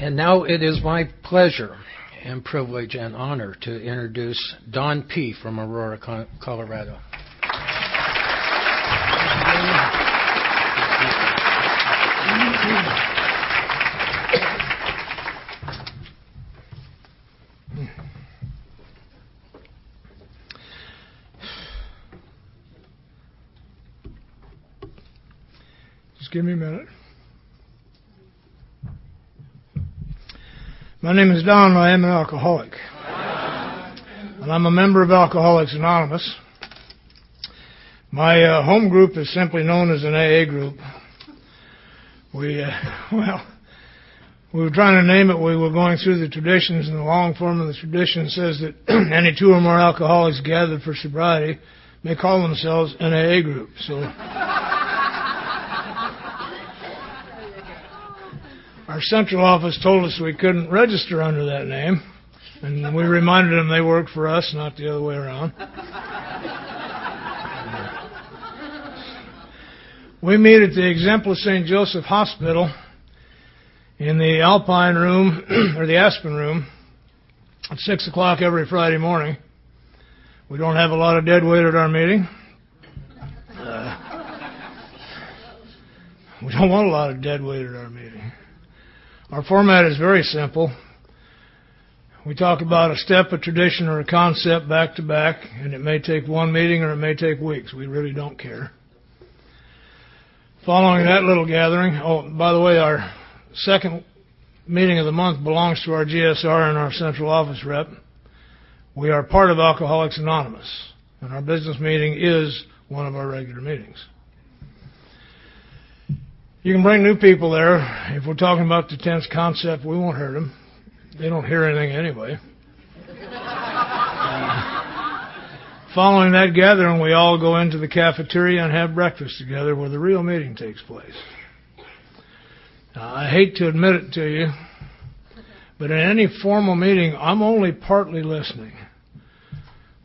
And now it is my pleasure and privilege and honor to introduce Don P. from Aurora, Colorado. Just give me a minute. My name is Don. I am an alcoholic. And I'm a member of Alcoholics Anonymous. My home group is simply known as an AA group. We were trying to name it. We were going through the traditions, and the long form of the tradition says that any two or more alcoholics gathered for sobriety may call themselves an AA group. So our central office told us we couldn't register under that name, and we reminded them they worked for us, not the other way around. We meet at the Exemplar St. Joseph Hospital in the Alpine room, or the Aspen room, at 6 o'clock every Friday morning. We don't have a lot of dead weight at our meeting. We don't want a lot of dead weight at our meeting. Our format is very simple. We talk about a step, a tradition, or a concept back to back, and it may take one meeting or it may take weeks. We really don't care. Following that little gathering, by the way, our second meeting of the month belongs to our GSR and our central office rep. We are part of Alcoholics Anonymous, and our business meeting is one of our regular meetings. You can bring new people there. If we're talking about the tense concept, we won't hurt them. They don't hear anything anyway. Following that gathering, we all go into the cafeteria and have breakfast together where the real meeting takes place. I hate to admit it to you, but in any formal meeting, I'm only partly listening.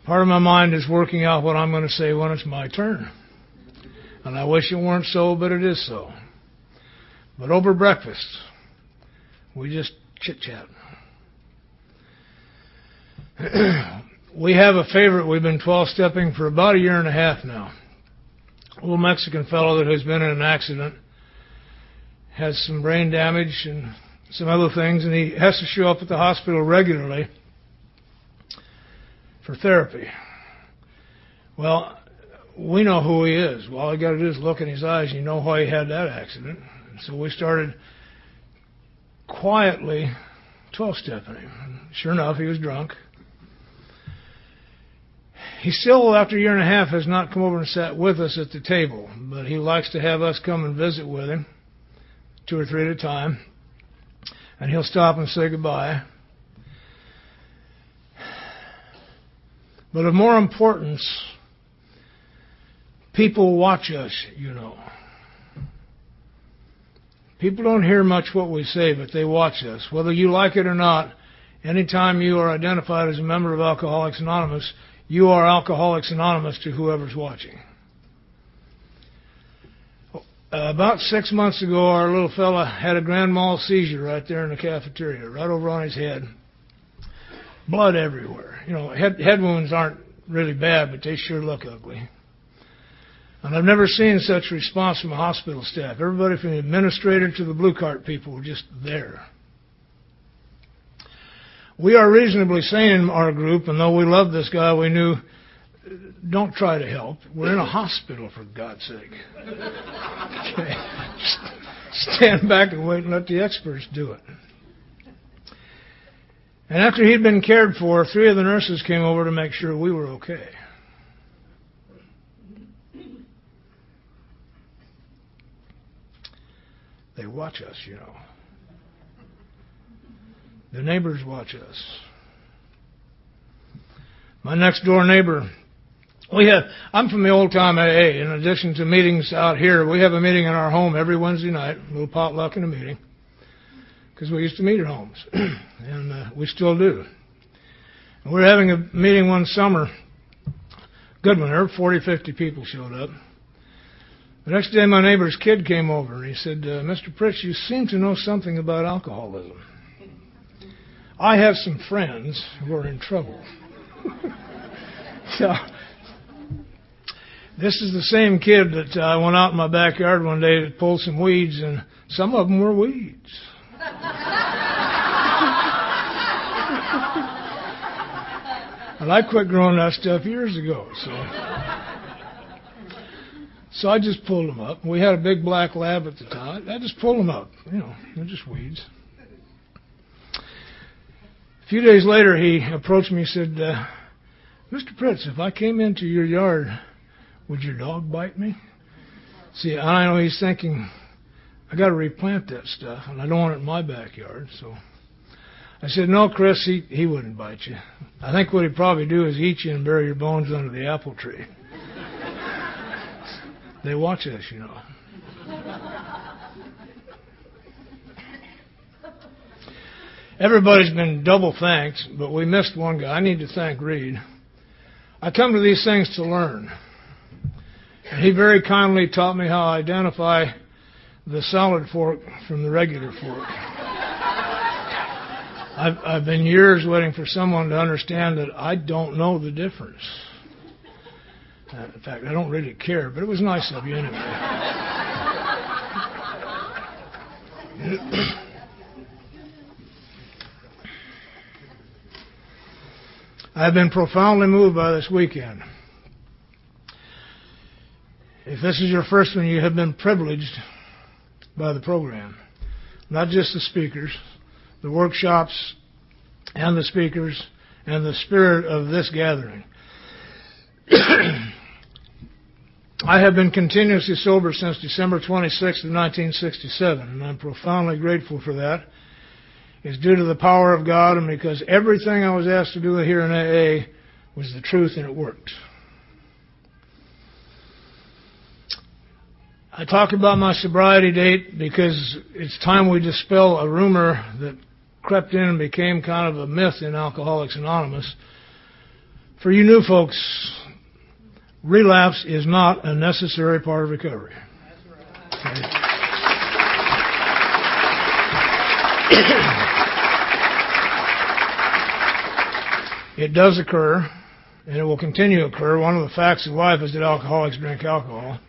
Part of my mind is working out what I'm going to say when it's my turn. And I wish it weren't so, but it is so. But over breakfast, we just chit-chat. We have a favorite. We've been 12-stepping for about a year and a half now. A little Mexican fellow that has been in an accident, has some brain damage and some other things, and he has to show up at the hospital regularly for therapy. Well, we know who he is. All you got to do is look in his eyes and you know why he had that accident. And so we started quietly 12-stepping him. Sure enough, he was drunk. He still, after a year and a half, has not come over and sat with us at the table, but he likes to have us come and visit with him, 2 or 3 at a time, and he'll stop and say goodbye. But of more importance, people watch us, you know. People don't hear much what we say, but they watch us. Whether you like it or not, anytime you are identified as a member of Alcoholics Anonymous, you are Alcoholics Anonymous to whoever's watching. About 6 months ago, our little fella had a grand mal seizure right there in the cafeteria, right over on his head. Blood everywhere. You know, head wounds aren't really bad, but they sure look ugly. And I've never seen such response from a hospital staff. Everybody from the administrator to the blue cart people were just there. We are reasonably sane in our group, and though we love this guy, we knew, don't try to help. We're in a hospital, for God's sake. Okay. Just stand back and wait and let the experts do it. And after he'd been cared for, 3 of the nurses came over to make sure we were okay. They watch us, you know. The neighbors watch us. My next door neighbor, I'm from the old time AA. In addition to meetings out here, we have a meeting in our home every Wednesday night, a little potluck and a meeting, because we used to meet at homes, and we still do. And we were having a meeting one summer, good one, there 40, 50 people showed up. The next day my neighbor's kid came over and he said, Mr. Pritch, you seem to know something about alcoholism. I have some friends who are in trouble. So, this is the same kid that went out in my backyard one day to pull some weeds, and some of them were weeds. And I quit growing that stuff years ago. So I just pulled them up. We had a big black lab at the time. I just pulled them up. You know, they're just weeds. A few days later, he approached me and said, Mr. Pritz, if I came into your yard, would your dog bite me? See, I know he's thinking, I got to replant that stuff, and I don't want it in my backyard. So I said, no, Chris, he wouldn't bite you. I think what he'd probably do is eat you and bury your bones under the apple tree. They watch us, you know. Everybody's been double thanked, but we missed one guy. I need to thank Reed. I come to these things to learn. And he very kindly taught me how to identify the solid fork from the regular fork. I've been years waiting for someone to understand that I don't know the difference. In fact, I don't really care, but it was nice of you anyway. I've been profoundly moved by this weekend. If this is your first one, you have been privileged by the program. Not just the speakers, the workshops, and the speakers, and the spirit of this gathering. I have been continuously sober since December 26th of 1967, and I'm profoundly grateful for that. It's due to the power of God, and because everything I was asked to do here in AA was the truth, and it worked. I talk about my sobriety date because it's time we dispel a rumor that crept in and became kind of a myth in Alcoholics Anonymous. For you new folks, relapse is not a necessary part of recovery. Okay. It does occur, and it will continue to occur. One of the facts of life is that alcoholics drink alcohol.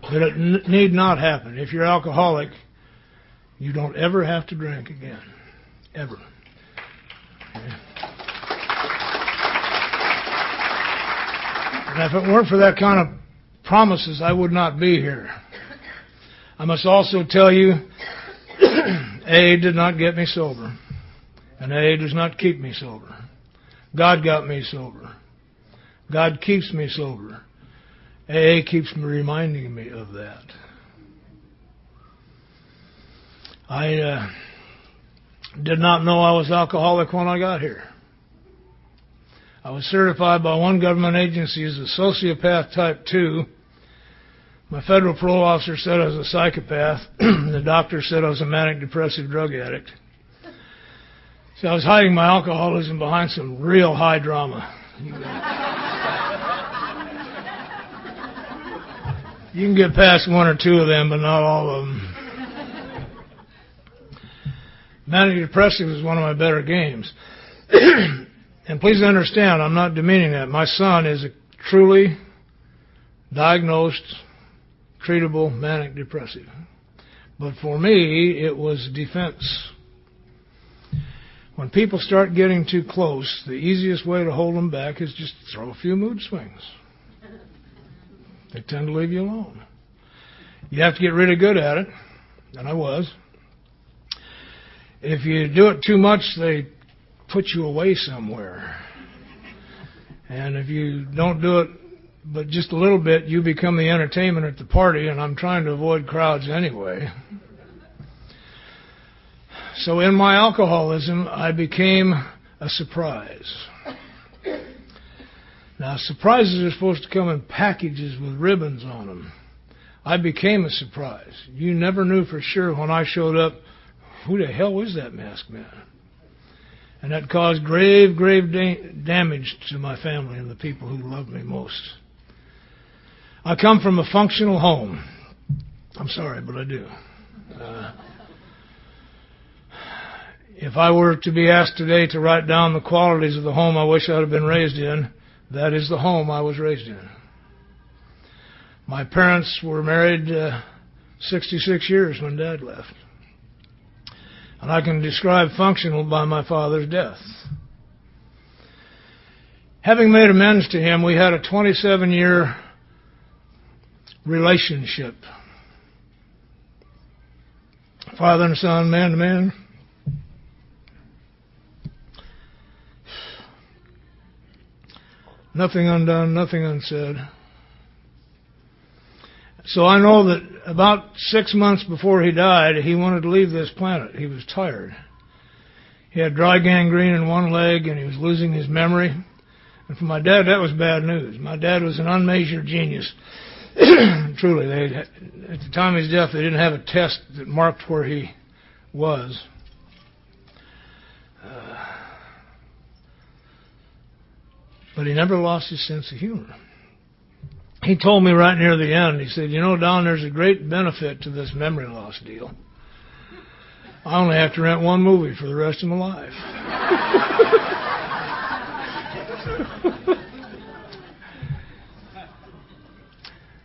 But it need not happen. If you're alcoholic, you don't ever have to drink again. Ever. Okay. And if it weren't for that kind of promises, I would not be here. I must also tell you, AA did not get me sober. And AA does not keep me sober. God got me sober. God keeps me sober. AA keeps me reminding me of that. I did not know I was alcoholic when I got here. I was certified by one government agency as a sociopath type 2. My federal parole officer said I was a psychopath. The doctor said I was a manic depressive drug addict. So I was hiding my alcoholism behind some real high drama. You can get past one or two of them, but not all of them. Manic depressive is one of my better games. And please understand, I'm not demeaning that. My son is a truly diagnosed, treatable manic depressive. But for me, it was defense. When people start getting too close, the easiest way to hold them back is just throw a few mood swings. They tend to leave you alone. You have to get really good at it, and I was. If you do it too much, they put you away somewhere. And if you don't do it but just a little bit, you become the entertainment at the party, and I'm trying to avoid crowds anyway. So in my alcoholism, I became a surprise. Now, surprises are supposed to come in packages with ribbons on them. I became a surprise. You never knew for sure when I showed up, who the hell was that masked man? And that caused grave damage to my family and the people who loved me most. I come from a functional home. I'm sorry, but I do. If I were to be asked today to write down the qualities of the home I wish I'd have been raised in, that is the home I was raised in. My parents were married 66 years when Dad left. And I can describe functional by my father's death. Having made amends to him, we had a 27-year relationship. Father and son, man to man. Nothing undone, nothing unsaid. So I know that about 6 months before he died, he wanted to leave this planet. He was tired. He had dry gangrene in one leg, and he was losing his memory. And for my dad, that was bad news. My dad was an unmeasured genius. Truly, at the time of his death, they didn't have a test that marked where he was. But he never lost his sense of humor. He told me right near the end, he said, Don, there's a great benefit to this memory loss deal. I only have to rent one movie for the rest of my life.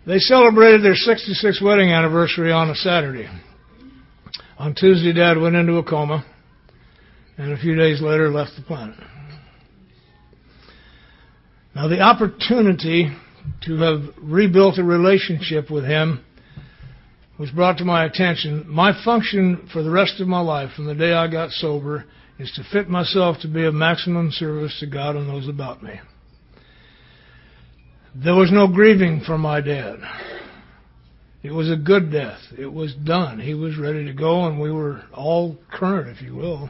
They celebrated their 66th wedding anniversary on a Saturday. On Tuesday, Dad went into a coma, and a few days later left the planet. Now, the opportunity to have rebuilt a relationship with him was brought to my attention. My function for the rest of my life, from the day I got sober, is to fit myself to be of maximum service to God and those about me. There was no grieving for my dad. It was a good death. It was done. He was ready to go, and we were all current, if you will.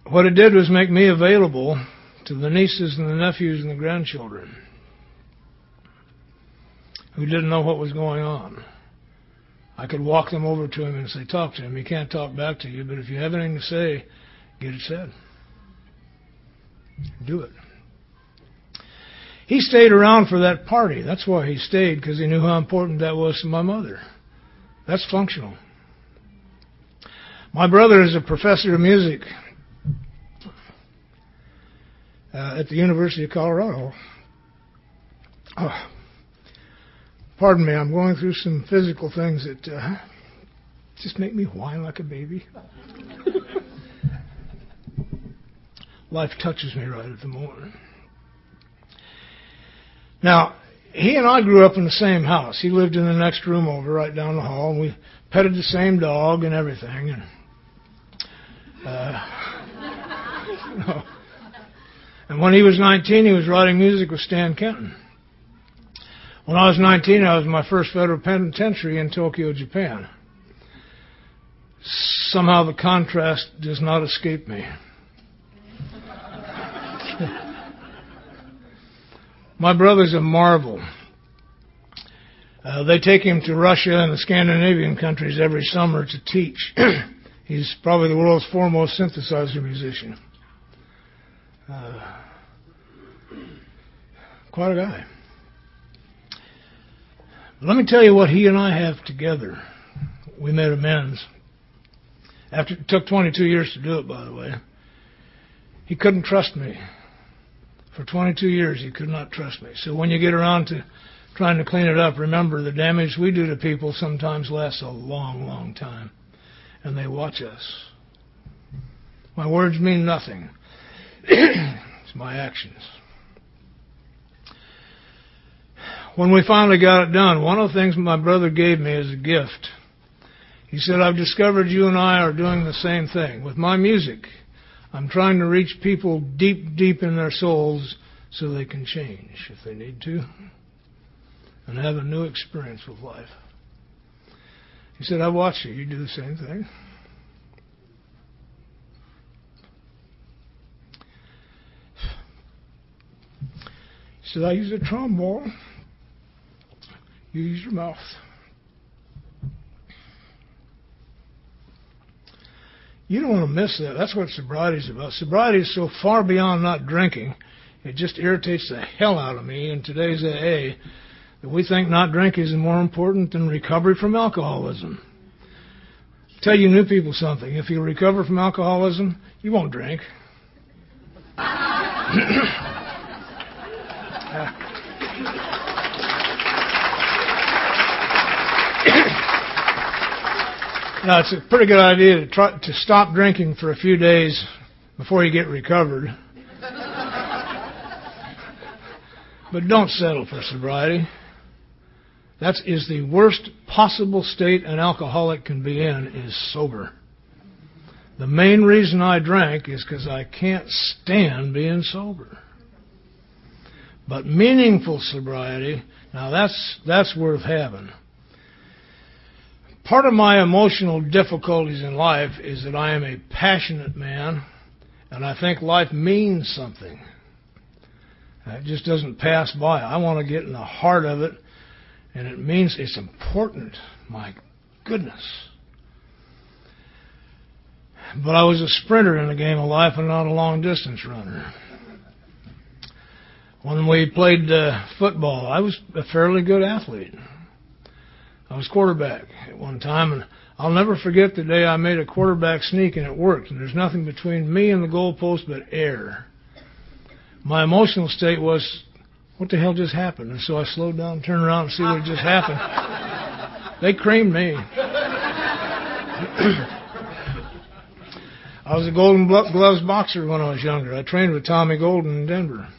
What it did was make me available to the nieces and the nephews and the grandchildren who didn't know what was going on. I could walk them over to him and say, talk to him. He can't talk back to you, but if you have anything to say, get it said. Do it. He stayed around for that party. That's why he stayed, because he knew how important that was to my mother. That's functional. My brother is a professor of music at the University of Colorado. Oh, pardon me, I'm going through some physical things that just make me whine like a baby. Life touches me right at the moment. Now, he and I grew up in the same house. He lived in the next room over, right down the hall, and we petted the same dog and everything. And when he was 19, he was writing music with Stan Kenton. When I was 19, I was in my first federal penitentiary in Tokyo, Japan. Somehow the contrast does not escape me. My brother's a marvel. They take him to Russia and the Scandinavian countries every summer to teach. He's probably the world's foremost synthesizer musician. Quite a guy. Let me tell you what he and I have together. We made amends. It took 22 years to do it, by the way. He couldn't trust me. For 22 years, he could not trust me. So when you get around to trying to clean it up, remember the damage we do to people sometimes lasts a long, long time. And they watch us. My words mean nothing. It's my actions. When we finally got it done, one of the things my brother gave me as a gift, he said, I've discovered you and I are doing the same thing. With my music, I'm trying to reach people deep, deep in their souls so they can change if they need to and have a new experience with life. He said, I watch you. You do the same thing. He said, I use a trombone. You use your mouth. You don't want to miss that. That's what sobriety is about. Sobriety is so far beyond not drinking, it just irritates the hell out of me in today's AA that we think not drinking is more important than recovery from alcoholism. tell you new people something. If you recover from alcoholism, you won't drink. Now, it's a pretty good idea to try to stop drinking for a few days before you get recovered. But don't settle for sobriety. That is the worst possible state an alcoholic can be in, is sober. The main reason I drank is because I can't stand being sober. But meaningful sobriety, now that's worth having. Part of my emotional difficulties in life is that I am a passionate man, and I think life means something. It just doesn't pass by. I want to get in the heart of it, and it means it's important. My goodness. But I was a sprinter in the game of life and not a long-distance runner. When we played football, I was a fairly good athlete. I was quarterback at one time, and I'll never forget the day I made a quarterback sneak, and it worked. And there's nothing between me and the goalpost but air. My emotional state was, what the hell just happened? And so I slowed down, turned around, and see what just happened. They creamed me. I was a Golden Gloves boxer when I was younger. I trained with Tommy Golden in Denver.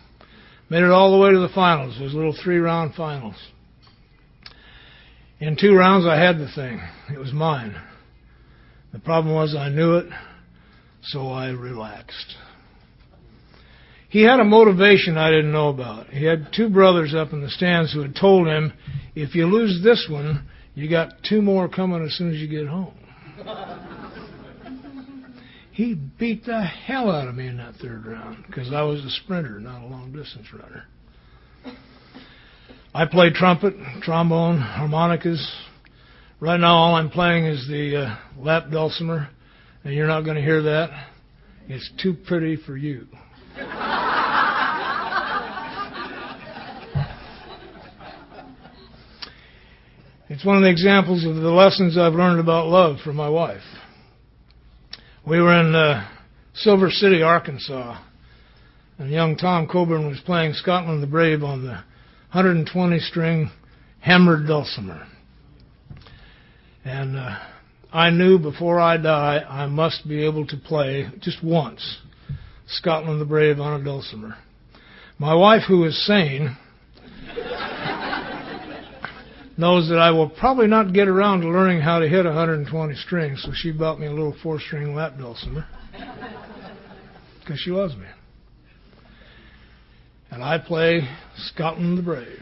Made it all the way to the finals. It was little 3-round finals. In 2 rounds, I had the thing. It was mine. The problem was I knew it, so I relaxed. He had a motivation I didn't know about. He had 2 brothers up in the stands who had told him, if you lose this one, you got 2 more coming as soon as you get home. He beat the hell out of me in that 3rd round because I was a sprinter, not a long-distance runner. I play trumpet, trombone, harmonicas. Right now all I'm playing is the lap dulcimer, and you're not going to hear that. It's too pretty for you. It's one of the examples of the lessons I've learned about love from my wife. We were in Silver City, Arkansas, and young Tom Coburn was playing Scotland the Brave on the 120-string hammered dulcimer. And I knew before I die I must be able to play just once Scotland the Brave on a dulcimer. My wife, who is sane, knows that I will probably not get around to learning how to hit 120 strings, so she bought me a little 4-string lap dulcimer because she loves me. And I play Scotland the Brave.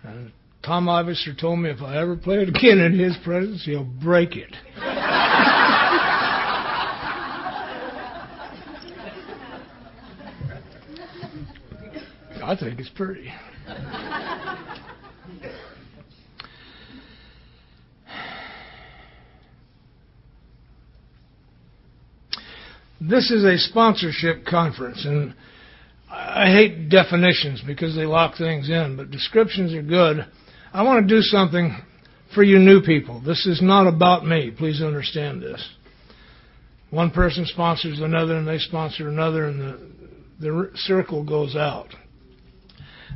And Tom Ivister told me if I ever play it again in his presence, he'll break it. I think it's pretty. This is a sponsorship conference, and I hate definitions because they lock things in, but descriptions are good. I want to do something for you new people. This is not about me. Please understand this. One person sponsors another, and they sponsor another, and the circle goes out.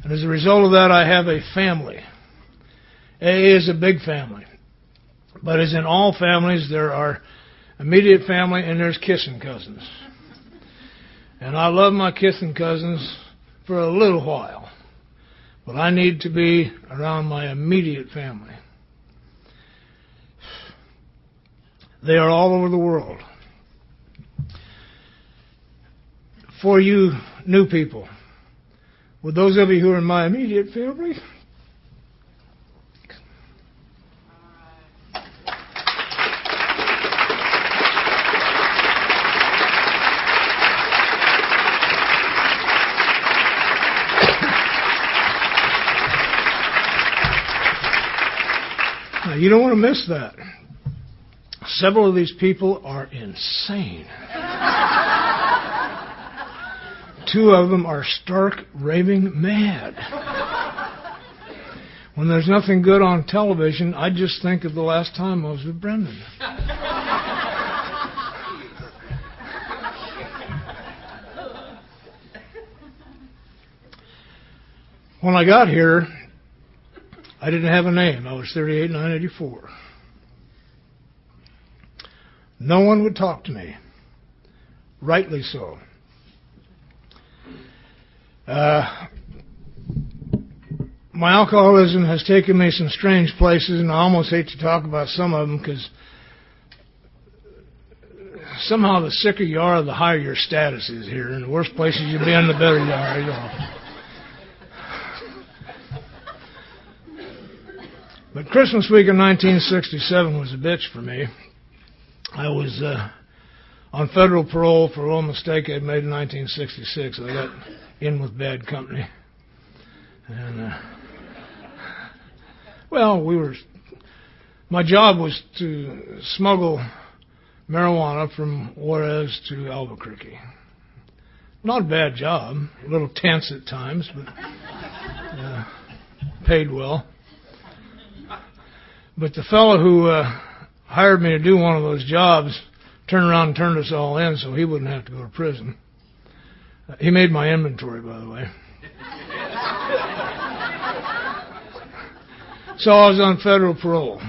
And as a result of that, I have a family. AA is a big family. But as in all families, there are immediate family and there's kissing cousins. And I love my kissing cousins for a little while. But I need to be around my immediate family. They are all over the world. For you new people, with those of you who are in my immediate family, now, you don't want to miss that. Several of these people are insane. 2 of them are stark raving mad. When there's nothing good on television, I just think of the last time I was with Brendan. When I got here, I didn't have a name. I was 38, 984. No one would talk to me. Rightly so. My alcoholism has taken me some strange places, and I almost hate to talk about some of them because somehow the sicker you are, the higher your status is here. And the worse places you been, the better you are. You know. But Christmas week in 1967 was a bitch for me. I was on federal parole for a little mistake I'd made in 1966. I got in with bad company. And, my job was to smuggle marijuana from Juarez to Albuquerque. Not a bad job, a little tense at times, but paid well. But the fellow who hired me to do one of those jobs turned around and turned us all in so he wouldn't have to go to prison. He made my inventory, by the way. So I was on federal parole.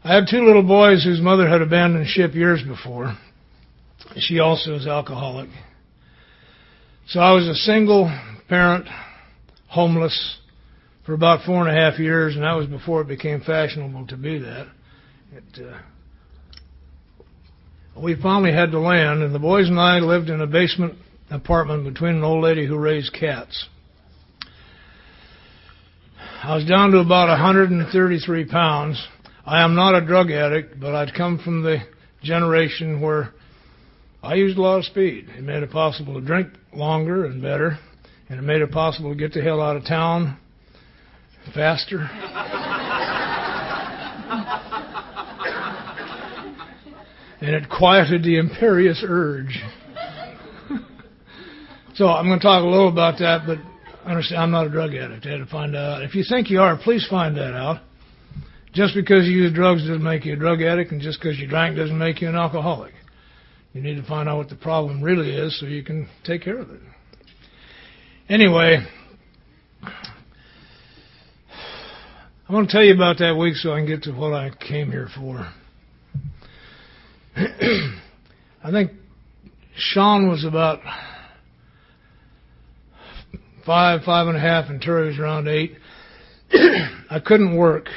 I had two little boys whose mother had abandoned ship years before. She also was alcoholic. So I was a single parent, homeless, for about 4.5 years, and that was before it became fashionable to be that. We finally had to land, and the boys and I lived in a basement apartment between an old lady who raised cats. I was down to about 133 pounds. I am not a drug addict, but I'd come from the generation where I used a lot of speed. It made it possible to drink longer and better, and it made it possible to get the hell out of town faster. And it quieted the imperious urge. So I'm going to talk a little about that, but understand I'm not a drug addict. I had to find out. If you think you are, please find that out. Just because you use drugs doesn't make you a drug addict, and just because you drank doesn't make you an alcoholic. You need to find out what the problem really is so you can take care of it. Anyway, I'm going to tell you about that week so I can get to what I came here for. I think Sean was about 5.5, and Terry was around 8. I couldn't work.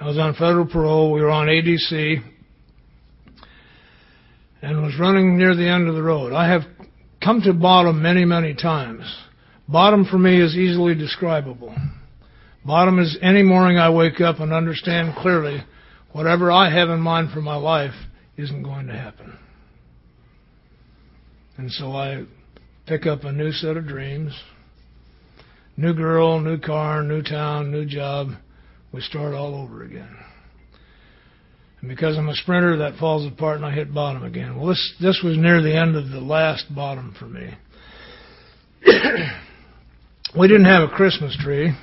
I was on federal parole. We were on ADC and was running near the end of the road. I have come to bottom many, many times. Bottom for me is easily describable. Bottom is any morning I wake up and understand clearly whatever I have in mind for my life isn't going to happen. And so I pick up a new set of dreams. New girl, new car, new town, new job. We start all over again. And because I'm a sprinter, that falls apart and I hit bottom again. Well, this was near the end of the last bottom for me. We didn't have a Christmas tree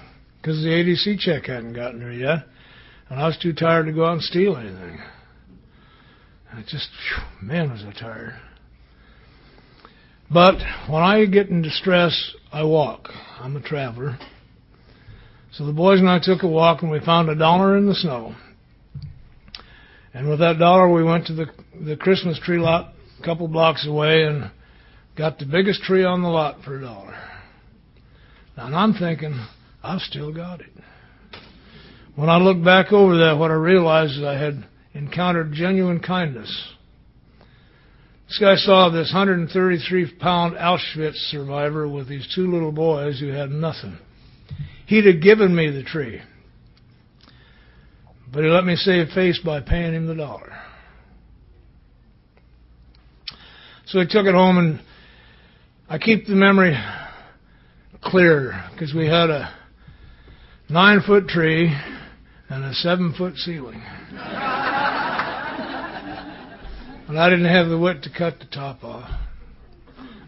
because the ADC check hadn't gotten there yet. And I was too tired to go out and steal anything. And it just, man, was I tired. But when I get in distress, I walk. I'm a traveler. So the boys and I took a walk, and we found $1 in the snow. And with that $1, we went to the Christmas tree lot a couple blocks away and got the biggest tree on the lot for $1. Now, and I'm thinking, I've still got it. When I look back over that, what I realized is I had encountered genuine kindness. This guy saw this 133-pound Auschwitz survivor with these two little boys who had nothing. He'd have given me the tree, but he let me save face by paying him the $1. So I took it home, and I keep the memory clear because we had a 9-foot tree and a 7-foot ceiling. And I didn't have the wit to cut the top off.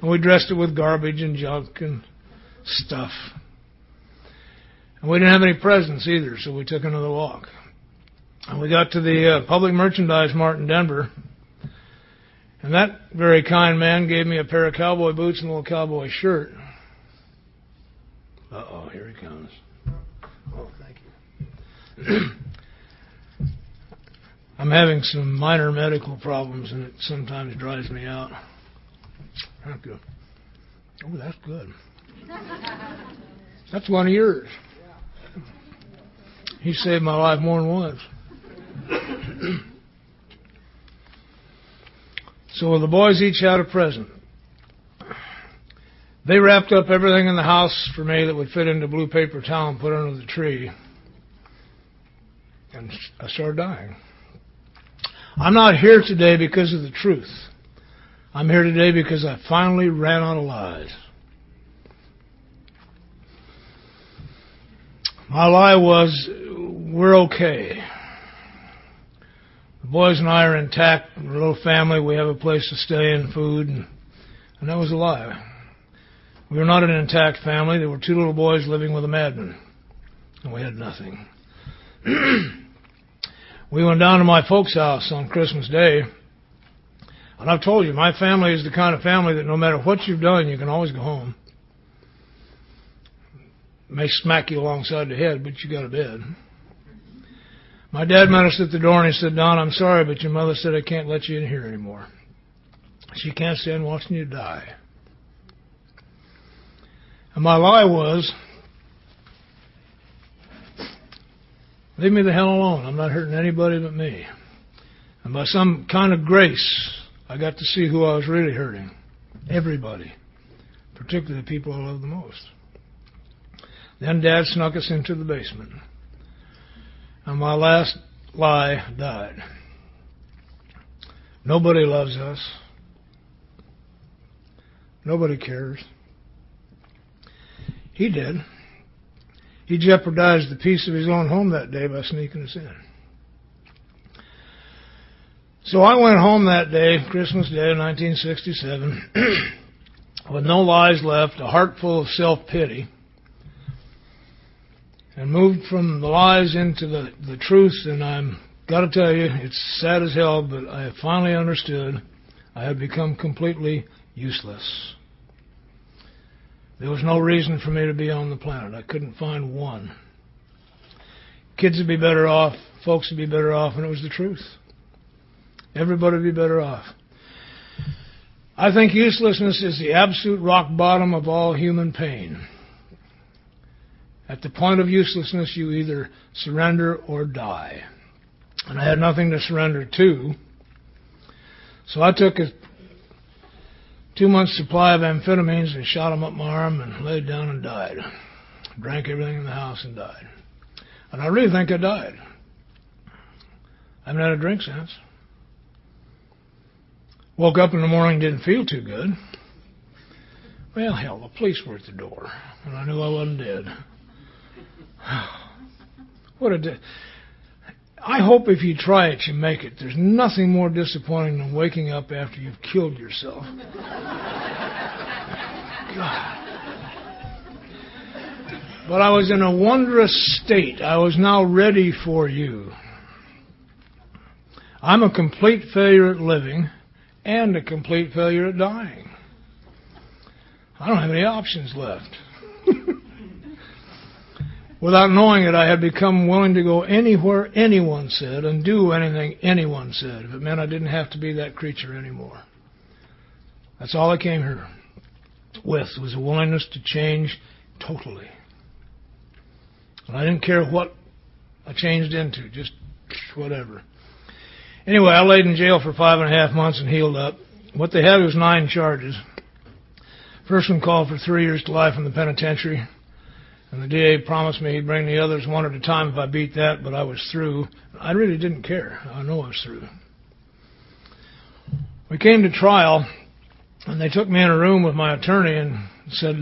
And we dressed it with garbage and junk and stuff. And And we didn't have any presents either, so we took another walk. And we got to the Public Merchandise Mart in Denver, and that very kind man gave me a pair of cowboy boots and a little cowboy shirt. Uh-oh, here he comes. Oh, thank you. I'm having some minor medical problems, and it sometimes drives me out. Thank you. Oh, that's good. That's one of yours. He saved my life more than once. So the boys each had a present. They wrapped up everything in the house for me that would fit into blue paper towel and put it under the tree. And I started dying. I'm not here today because of the truth. I'm here today because I finally ran out of lies. My lie was, we're okay. The boys and I are intact. We're a little family. We have a place to stay and food. And that was a lie. We were not an intact family. There were two little boys living with a madman. And we had nothing. We went down to my folks' house on Christmas Day. And I've told you, my family is the kind of family that no matter what you've done, you can always go home. It may smack you alongside the head, but you got a bed. My dad met us at the door and he said, Don, I'm sorry, but your mother said I can't let you in here anymore. She can't stand watching you die. And my lie was, leave me the hell alone. I'm not hurting anybody but me. And by some kind of grace, I got to see who I was really hurting. Everybody. Particularly the people I love the most. Then Dad snuck us into the basement. And my last lie died. Nobody loves us. Nobody cares. He did. He jeopardized the peace of his own home that day by sneaking us in. So I went home that day, Christmas Day of 1967, with no lies left, a heart full of self-pity, and moved from the lies into the truth. And I'm got to tell you, it's sad as hell, but I have finally understood I had become completely useless. There was no reason for me to be on the planet. I couldn't find one. Kids would be better off, folks would be better off, and it was the truth. Everybody would be better off. I think uselessness is the absolute rock bottom of all human pain. At the point of uselessness, you either surrender or die. And I had nothing to surrender to. So I took a 2-month supply of amphetamines and shot them up my arm and laid down and died. Drank everything in the house and died. And I really think I died. I haven't had a drink since. Woke up in the morning, didn't feel too good. Well, hell, the police were at the door, and I knew I wasn't dead. What a day. I hope if you try it, you make it. There's nothing more disappointing than waking up after you've killed yourself. God. But I was in a wondrous state. I was now ready for you. I'm a complete failure at living and a complete failure at dying. I don't have any options left. Without knowing it, I had become willing to go anywhere anyone said and do anything anyone said if it meant I didn't have to be that creature anymore. That's all I came here with, was a willingness to change totally. And I didn't care what I changed into, just whatever. Anyway, I laid in jail for 5.5 months and healed up. What they had was 9 charges. First one called for 3 years to life in the penitentiary. And the DA promised me he'd bring the others one at a time if I beat that, but I was through. I really didn't care. I know I was through. We came to trial, and they took me in a room with my attorney and said,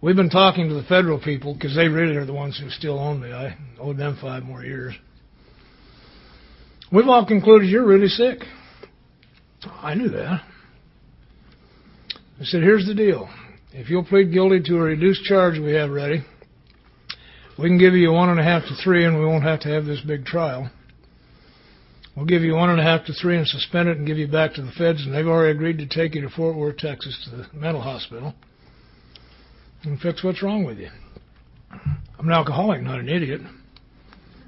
we've been talking to the federal people, because they really are the ones who still own me. I owed them 5 more years. We've all concluded you're really sick. I knew that. I said, here's the deal. If you'll plead guilty to a reduced charge we have ready, We can give you 1.5 to 3, and we won't have to have this big trial. We'll give you 1.5 to 3 and suspend it and give you back to the feds, and they've already agreed to take you to Fort Worth, Texas, to the mental hospital and fix what's wrong with you. I'm an alcoholic, not an idiot.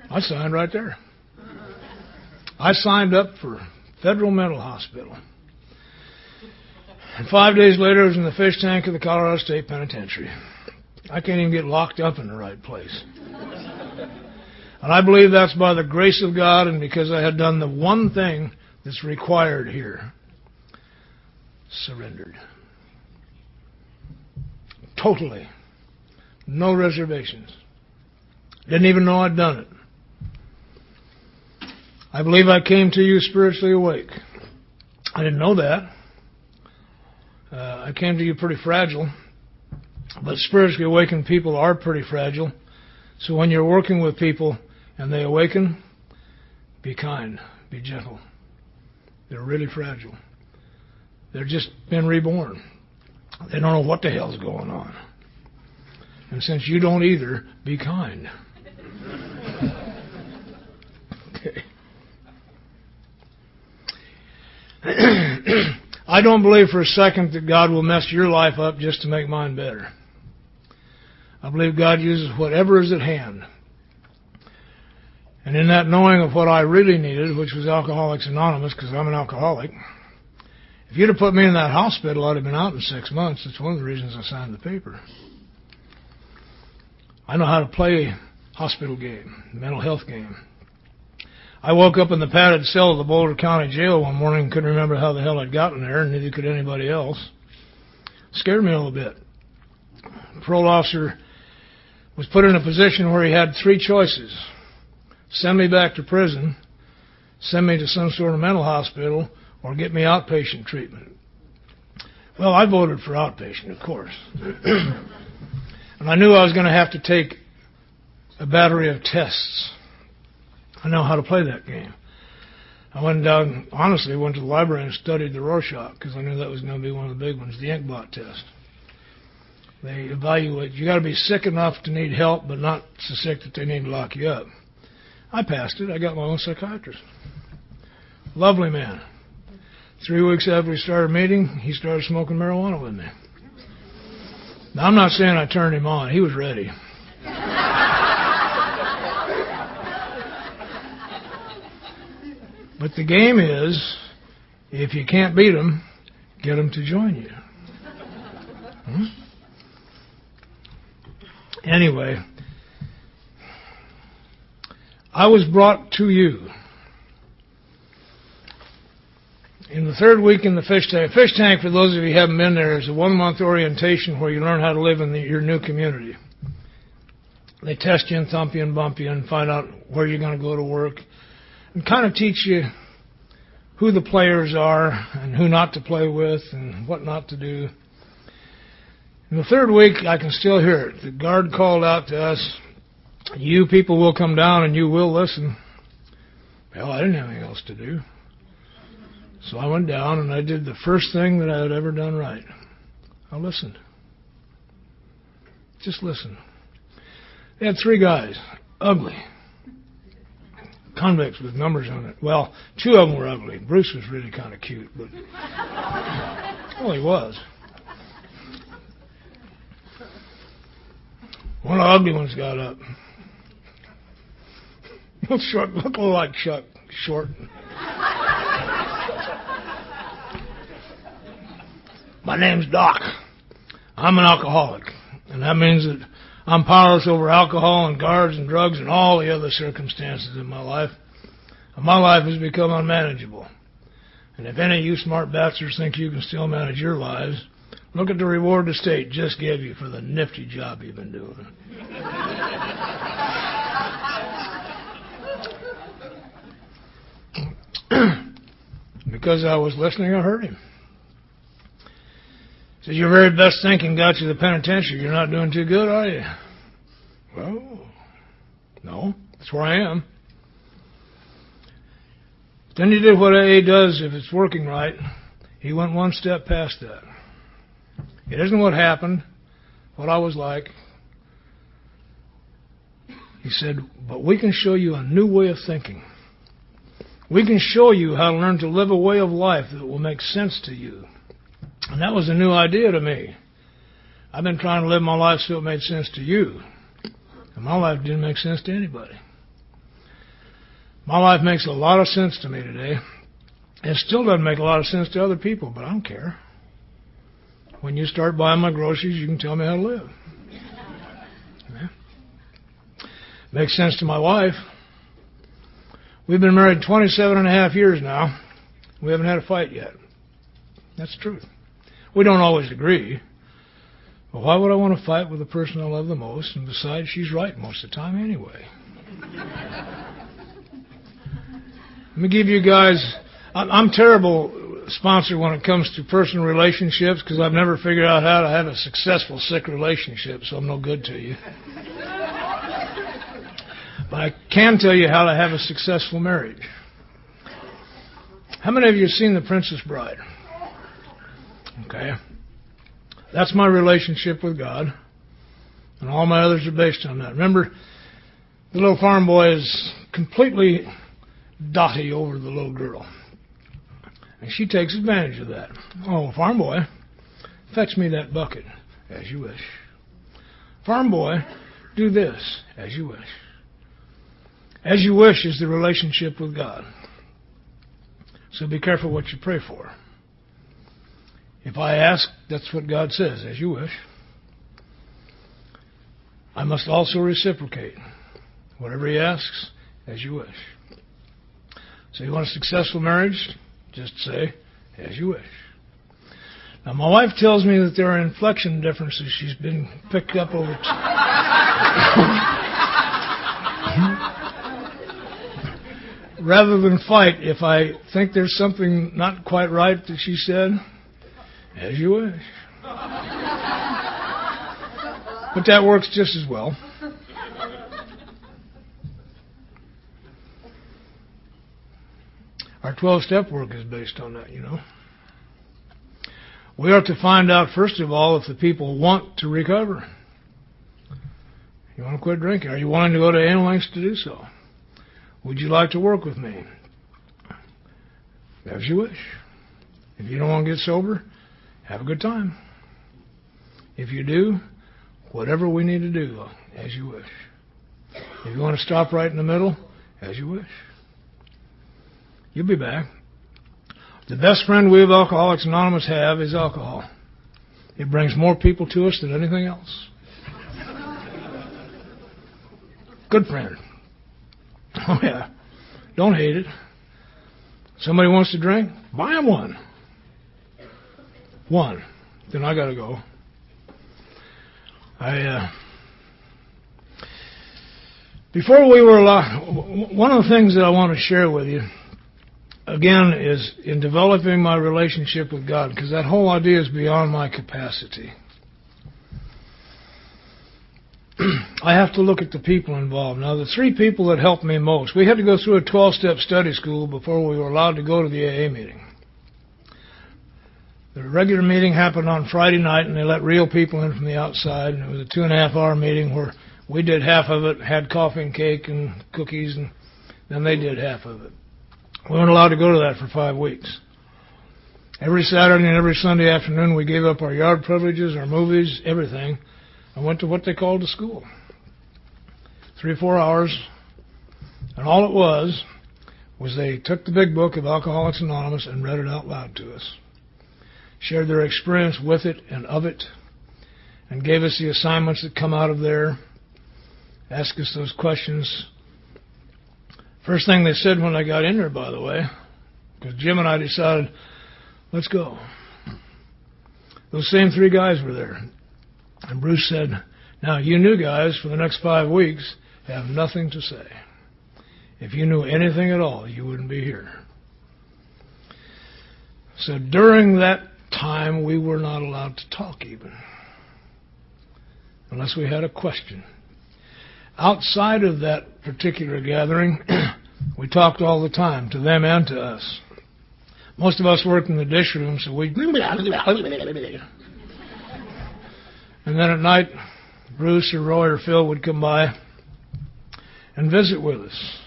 I signed right there. I signed up for federal mental hospital. And 5 days later, I was in the fish tank of the Colorado State Penitentiary. I can't even get locked up in the right place. And I believe that's by the grace of God and because I had done the one thing that's required here. Surrendered. Totally. No reservations. Didn't even know I'd done it. I believe I came to you spiritually awake. I didn't know that. I came to you pretty fragile. But spiritually awakened people are pretty fragile. So when you're working with people and they awaken, be kind, be gentle. They're really fragile. They're just been reborn. They don't know what the hell's going on. And since you don't either, be kind. Okay. I don't believe for a second that God will mess your life up just to make mine better. I believe God uses whatever is at hand. And in that knowing of what I really needed, which was Alcoholics Anonymous, because I'm an alcoholic, if you'd have put me in that hospital, I'd have been out in 6 months. That's one of the reasons I signed the paper. I know how to play hospital game, mental health game. I woke up in the padded cell of the Boulder County Jail one morning and couldn't remember how the hell I'd gotten there, and neither could anybody else. It scared me a little bit. The parole officer was put in a position where he had 3 choices. Send me back to prison, send me to some sort of mental hospital, or get me outpatient treatment. Well, I voted for outpatient, of course. And I knew I was going to have to take a battery of tests. I know how to play that game. I went down, honestly, went to the library and studied the Rorschach because I knew that was going to be one of the big ones, the Inkblot test. They evaluate. You got to be sick enough to need help, but not so sick that they need to lock you up. I passed it. I got my own psychiatrist. Lovely man. 3 weeks after we started meeting, he started smoking marijuana with me. Now, I'm not saying I turned him on. He was ready. But the game is, if you can't beat them, get them to join you. Anyway, I was brought to you. In the 3rd week in the fish tank. Fish tank, for those of you who haven't been there, is a 1-month orientation where you learn how to live in your new community. They test you and thump you and bump you and find out where you're going to go to work and kind of teach you who the players are and who not to play with and what not to do. In the 3rd week, I can still hear it. The guard called out to us, "You people will come down and you will listen." Well, I didn't have anything else to do. So I went down and I did the first thing that I had ever done right. I listened. Just listen. They had 3 guys, ugly, convicts with numbers on it. Well, 2 of them were ugly. Bruce was really kind of cute, but well, he was. One of the ugly ones got up. Looked a little like Chuck, short. My name's Doc. I'm an alcoholic, and that means that I'm powerless over alcohol and guards and drugs and all the other circumstances in my life. And my life has become unmanageable. And if any of you smart bastards think you can still manage your lives, look at the reward the state just gave you for the nifty job you've been doing. Because I was listening, I heard him. He said, "Your very best thinking got you to the penitentiary. You're not doing too good, are you?" Well, no, that's where I am. Then he did what AA does if it's working right. He went 1 step past that. It isn't what happened, what I was like. He said, but we can show you a new way of thinking. We can show you how to learn to live a way of life that will make sense to you. And that was a new idea to me. I've been trying to live my life so it made sense to you. And my life didn't make sense to anybody. My life makes a lot of sense to me today. It still doesn't make a lot of sense to other people, but I don't care. When you start buying my groceries, you can tell me how to live. Yeah. Makes sense to my wife. We've been married 27 and a half years now. We haven't had a fight yet. That's the truth. We don't always agree. But why would I want to fight with the person I love the most? And besides, she's right most of the time anyway. Let me give you guys... I'm terrible sponsor when it comes to personal relationships because I've never figured out how to have a successful sick relationship, so I'm no good to you. But I can tell you how to have a successful marriage. How many of you have seen The Princess Bride? Okay. That's my relationship with God, and all my others are based on that. Remember, the little farm boy is completely dotty over the little girl. And she takes advantage of that. Oh, farm boy, fetch me that bucket, as you wish. Farm boy, do this, as you wish. As you wish is the relationship with God. So be careful what you pray for. If I ask, that's what God says, as you wish. I must also reciprocate. Whatever he asks, as you wish. So you want a successful marriage? Just say, as you wish. Now, my wife tells me that there are inflection differences. She's been picked up over rather than fight, if I think there's something not quite right that she said, as you wish. But that works just as well. Our 12-step work is based on that, you know. We are to find out, first of all, if the people want to recover. You want to quit drinking? Are you willing to go to any lengths to do so? Would you like to work with me? As you wish. If you don't want to get sober, have a good time. If you do, whatever we need to do, as you wish. If you want to stop right in the middle, as you wish. You'll be back. The best friend we of Alcoholics Anonymous have is alcohol. It brings more people to us than anything else. Good friend. Oh, yeah. Don't hate it. Somebody wants to drink? Buy them one. One. Then I got to go. Before we were allowed, one of the things that I want to share with you, again, is in developing my relationship with God, because that whole idea is beyond my capacity. I have to look at the people involved. Now, the three people that helped me most, we had to go through a 12-step study school before we were allowed to go to the AA meeting. The regular meeting happened on Friday night, and they let real people in from the outside, and it was a 2.5-hour meeting where we did half of it, had coffee and cake and cookies, and then they did half of it. We weren't allowed to go to that for 5 weeks. Every Saturday and every Sunday afternoon, we gave up our yard privileges, our movies, everything, and went to what they called a school. 3 or 4 hours, and all it was they took the big book of Alcoholics Anonymous and read it out loud to us. Shared their experience with it and of it, and gave us the assignments that come out of there, asked us those questions. First thing they said when I got in there, by the way, because Jim and I decided, let's go. Those same 3 guys were there. And Bruce said, now, you new guys, for the next 5 weeks, have nothing to say. If you knew anything at all, you wouldn't be here. So during that time, we were not allowed to talk even, unless we had a question. Outside of that particular gathering, we talked all the time, to them and to us. Most of us worked in the dish room, so we... And then at night, Bruce or Roy or Phil would come by, and visit with us.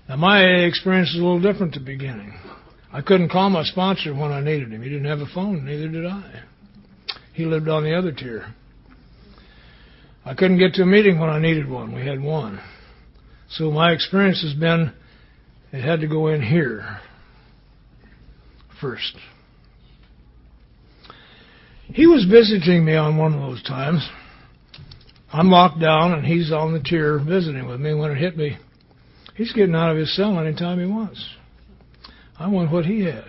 Now, my AA experience is a little different at the beginning. I couldn't call my sponsor when I needed him. He didn't have a phone, neither did I. He lived on the other tier. I couldn't get to a meeting when I needed one. We had one. So my experience has been, it had to go in here first. He was visiting me on one of those times. I'm locked down and he's on the tier visiting with me. When it hit me, he's getting out of his cell anytime he wants. I want what he has.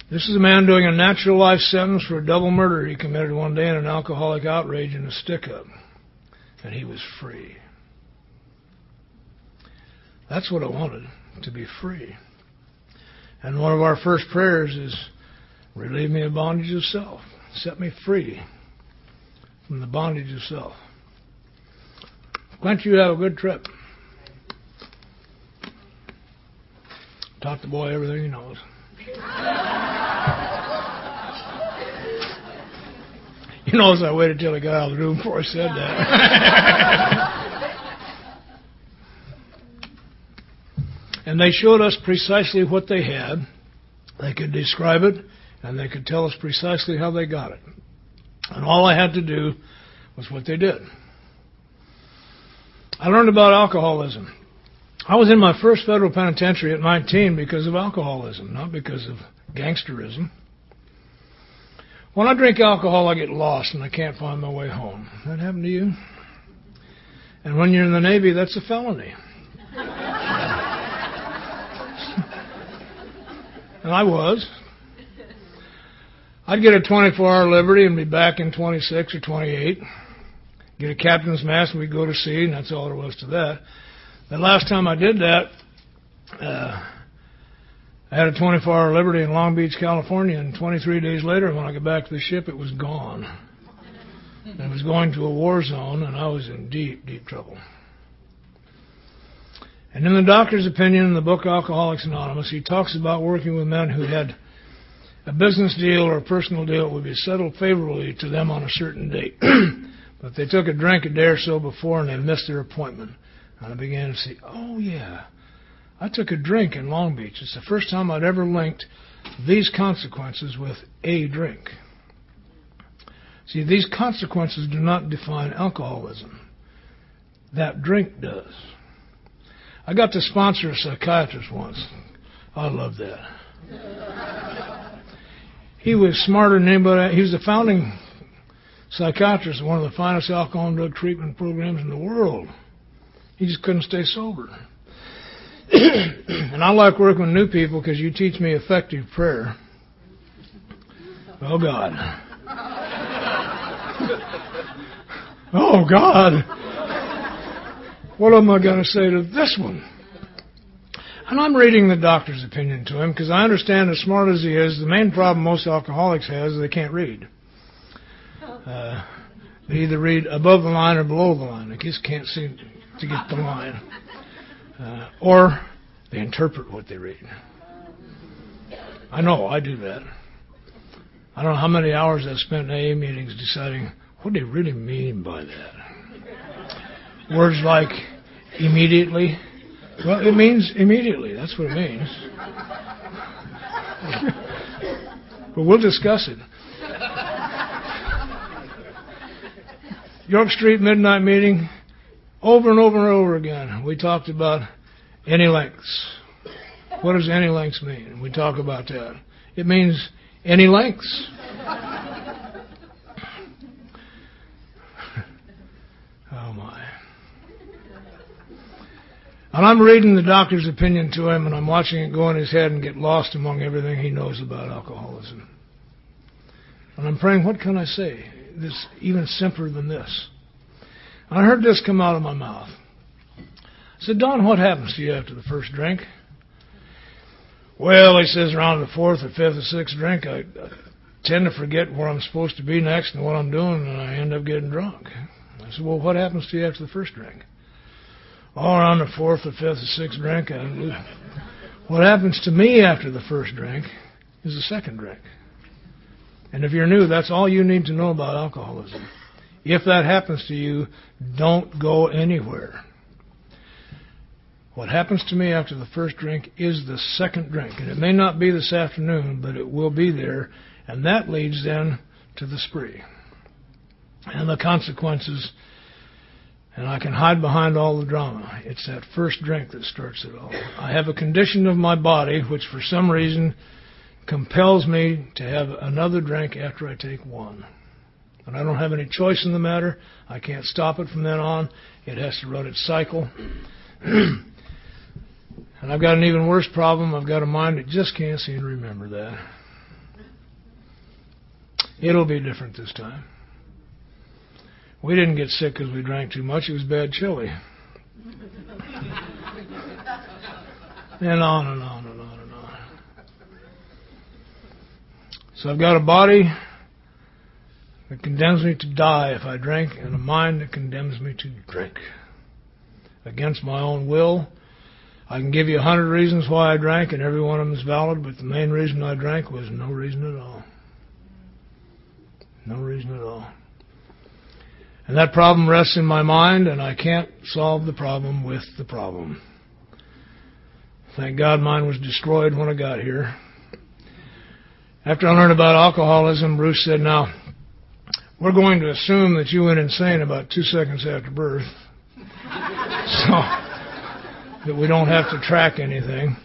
This is a man doing a natural life sentence for a double murder he committed one day in an alcoholic outrage and a stick-up. And he was free. That's what I wanted, to be free. And one of our first prayers is, relieve me of bondage of self. Set me free from the bondage of self. Clint, you have a good trip. Taught the boy everything he knows. You notice I waited till I got out of the room before I said that. And they showed us precisely what they had. They could describe it, and they could tell us precisely how they got it. And all I had to do was what they did. I learned about alcoholism. I was in my first federal penitentiary at 19 because of alcoholism, not because of gangsterism. When I drink alcohol, I get lost and I can't find my way home. That happened to you? And when you're in the Navy, that's a felony. And I was. I'd get a 24-hour liberty and be back in 26 or 28. Get a captain's mast and we'd go to sea, and that's all there was to that. The last time I did that, I had a 24-hour liberty in Long Beach, California, and 23 days later, when I got back to the ship, it was gone. And it was going to a war zone, and I was in deep, deep trouble. And in the doctor's opinion in the book Alcoholics Anonymous, he talks about working with men who had a business deal or a personal deal that would be settled favorably to them on a certain date. But they took a drink a day or so before and they missed their appointment. And I began to see, oh yeah, I took a drink in Long Beach. It's the first time I'd ever linked these consequences with a drink. See, these consequences do not define alcoholism. That drink does. I got to sponsor a psychiatrist once. I loved that. He was smarter than anybody. He was the founding psychiatrist of one of the finest alcohol and drug treatment programs in the world. He just couldn't stay sober. And I like working with new people because you teach me effective prayer. Oh, God. Oh, God. What am I going to say to this one? And I'm reading the doctor's opinion to him because I understand, as smart as he is, the main problem most alcoholics have is they can't read. They either read above the line or below the line. They just can't seem to get the line. Or they interpret what they read. I know, I do that. I don't know how many hours I've spent in AA meetings deciding what do they really mean by that. Words like immediately. Well, it means immediately. That's what it means. But we'll discuss it. York Street Midnight Meeting, over and over and over again, we talked about any lengths. What does any lengths mean? We talk about that. It means any lengths. Oh, my. And I'm reading the doctor's opinion to him, and I'm watching it go in his head and get lost among everything he knows about alcoholism. And I'm praying, what can I say? This even simpler than this. And I heard this come out of my mouth. I said, Don, what happens to you after the first drink? Well, he says, around the fourth or fifth or sixth drink, I tend to forget where I'm supposed to be next and what I'm doing, and I end up getting drunk. I said, well, what happens to you after the first drink? Oh, around the fourth or fifth or sixth drink, what happens to me after the first drink is the second drink. And if you're new, that's all you need to know about alcoholism. If that happens to you, don't go anywhere. What happens to me after the first drink is the second drink. And it may not be this afternoon, but it will be there. And that leads then to the spree. And the consequences. And I can hide behind all the drama. It's that first drink that starts it all. I have a condition of my body which for some reason compels me to have another drink after I take one. And I don't have any choice in the matter. I can't stop it from then on. It has to run its cycle. And I've got an even worse problem. I've got a mind that just can't seem to remember that. It'll be different this time. We didn't get sick because we drank too much. It was bad chili. And on and on and on and on. So I've got a body that condemns me to die if I drink, and a mind that condemns me to drink. Against my own will. I can give you 100 reasons why I drank, and every one of them is valid, but the main reason I drank was no reason at all. No reason at all. And that problem rests in my mind, and I can't solve the problem with the problem. Thank God mine was destroyed when I got here. After I learned about alcoholism, Bruce said, now, we're going to assume that you went insane about 2 seconds after birth. So that we don't have to track anything.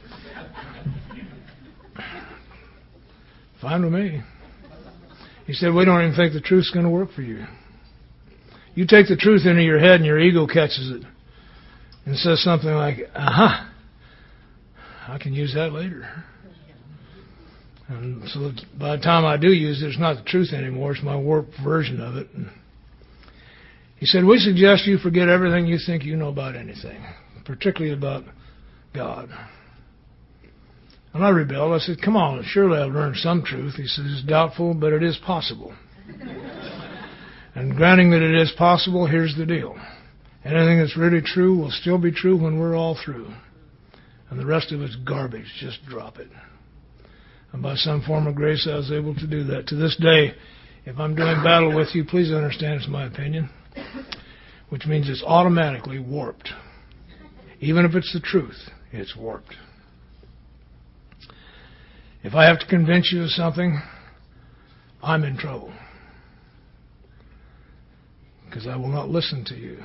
Fine with me. He said, we don't even think the truth's going to work for you. You take the truth into your head and your ego catches it and says something like, I can use that later. And so by the time I do use it, it's not the truth anymore. It's my warped version of it. And he said, we suggest you forget everything you think you know about anything, particularly about God. And I rebelled. I said, come on, surely I've learned some truth. He said, it's doubtful, but it is possible. And granting that it is possible, here's the deal. Anything that's really true will still be true when we're all through. And the rest of it's garbage. Just drop it. And by some form of grace, I was able to do that. To this day, if I'm doing battle with you, please understand it's my opinion, which means it's automatically warped. Even if it's the truth, it's warped. If I have to convince you of something, I'm in trouble. Because I will not listen to you.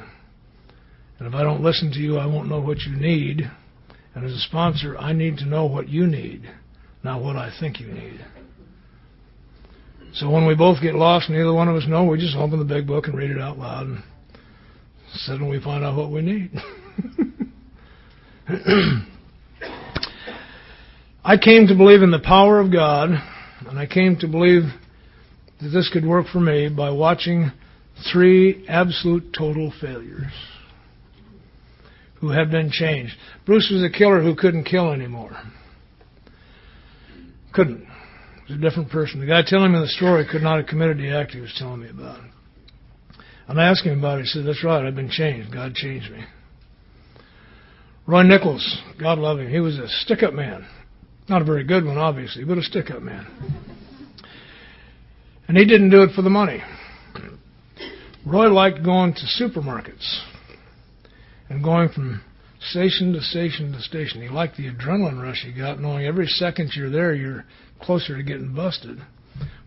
And if I don't listen to you, I won't know what you need. And as a sponsor, I need to know what you need, not what I think you need. So when we both get lost, neither one of us know, we just open the big book and read it out loud. And suddenly we find out what we need. I came to believe in the power of God, and I came to believe that this could work for me by watching 3 absolute total failures who have been changed. Bruce was a killer who couldn't kill anymore. Couldn't. He was a different person. The guy telling me the story could not have committed the act he was telling me about. And I asked him about it. He said, that's right, I've been changed. God changed me. Roy Nichols, God love him, he was a stick-up man. Not a very good one, obviously, but a stick-up man. And he didn't do it for the money. Roy liked going to supermarkets and going from station to station to station. He liked the adrenaline rush he got, knowing every second you're there, you're closer to getting busted.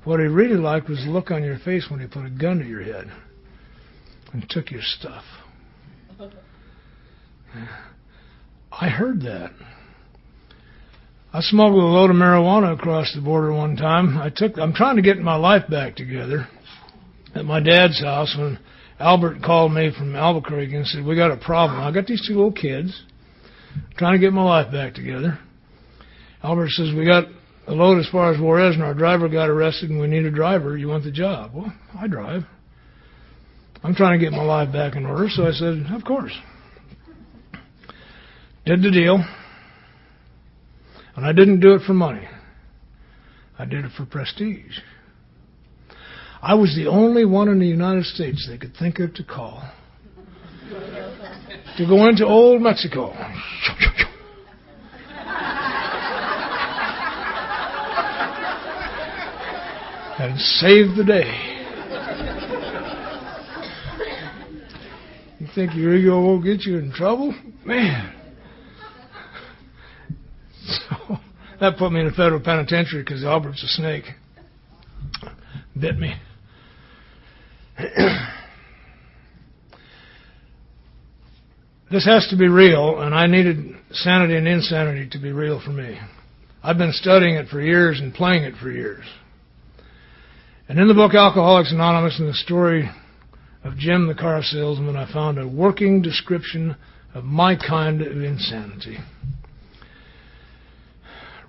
What he really liked was the look on your face when he put a gun to your head and took your stuff. I heard that. I smuggled a load of marijuana across the border one time. I'm trying to get my life back together at my dad's house when Albert called me from Albuquerque and said, we got a problem. I got these 2 little kids trying to get my life back together. Albert says, we got a load as far as Juarez and our driver got arrested and we need a driver. You want the job? Well, I drive. I'm trying to get my life back in order. So I said, of course. Did the deal. And I didn't do it for money. I did it for prestige. I was the only one in the United States they could think of to call. To go into old Mexico. and saved the day. You think your ego won't get you in trouble? Man. So that put me in a federal penitentiary because Albert's a snake. Bit me. This has to be real, and I needed sanity and insanity to be real for me. I've been studying it for years and playing it for years. And in the book Alcoholics Anonymous and the story of Jim the car salesman, I found a working description of my kind of insanity.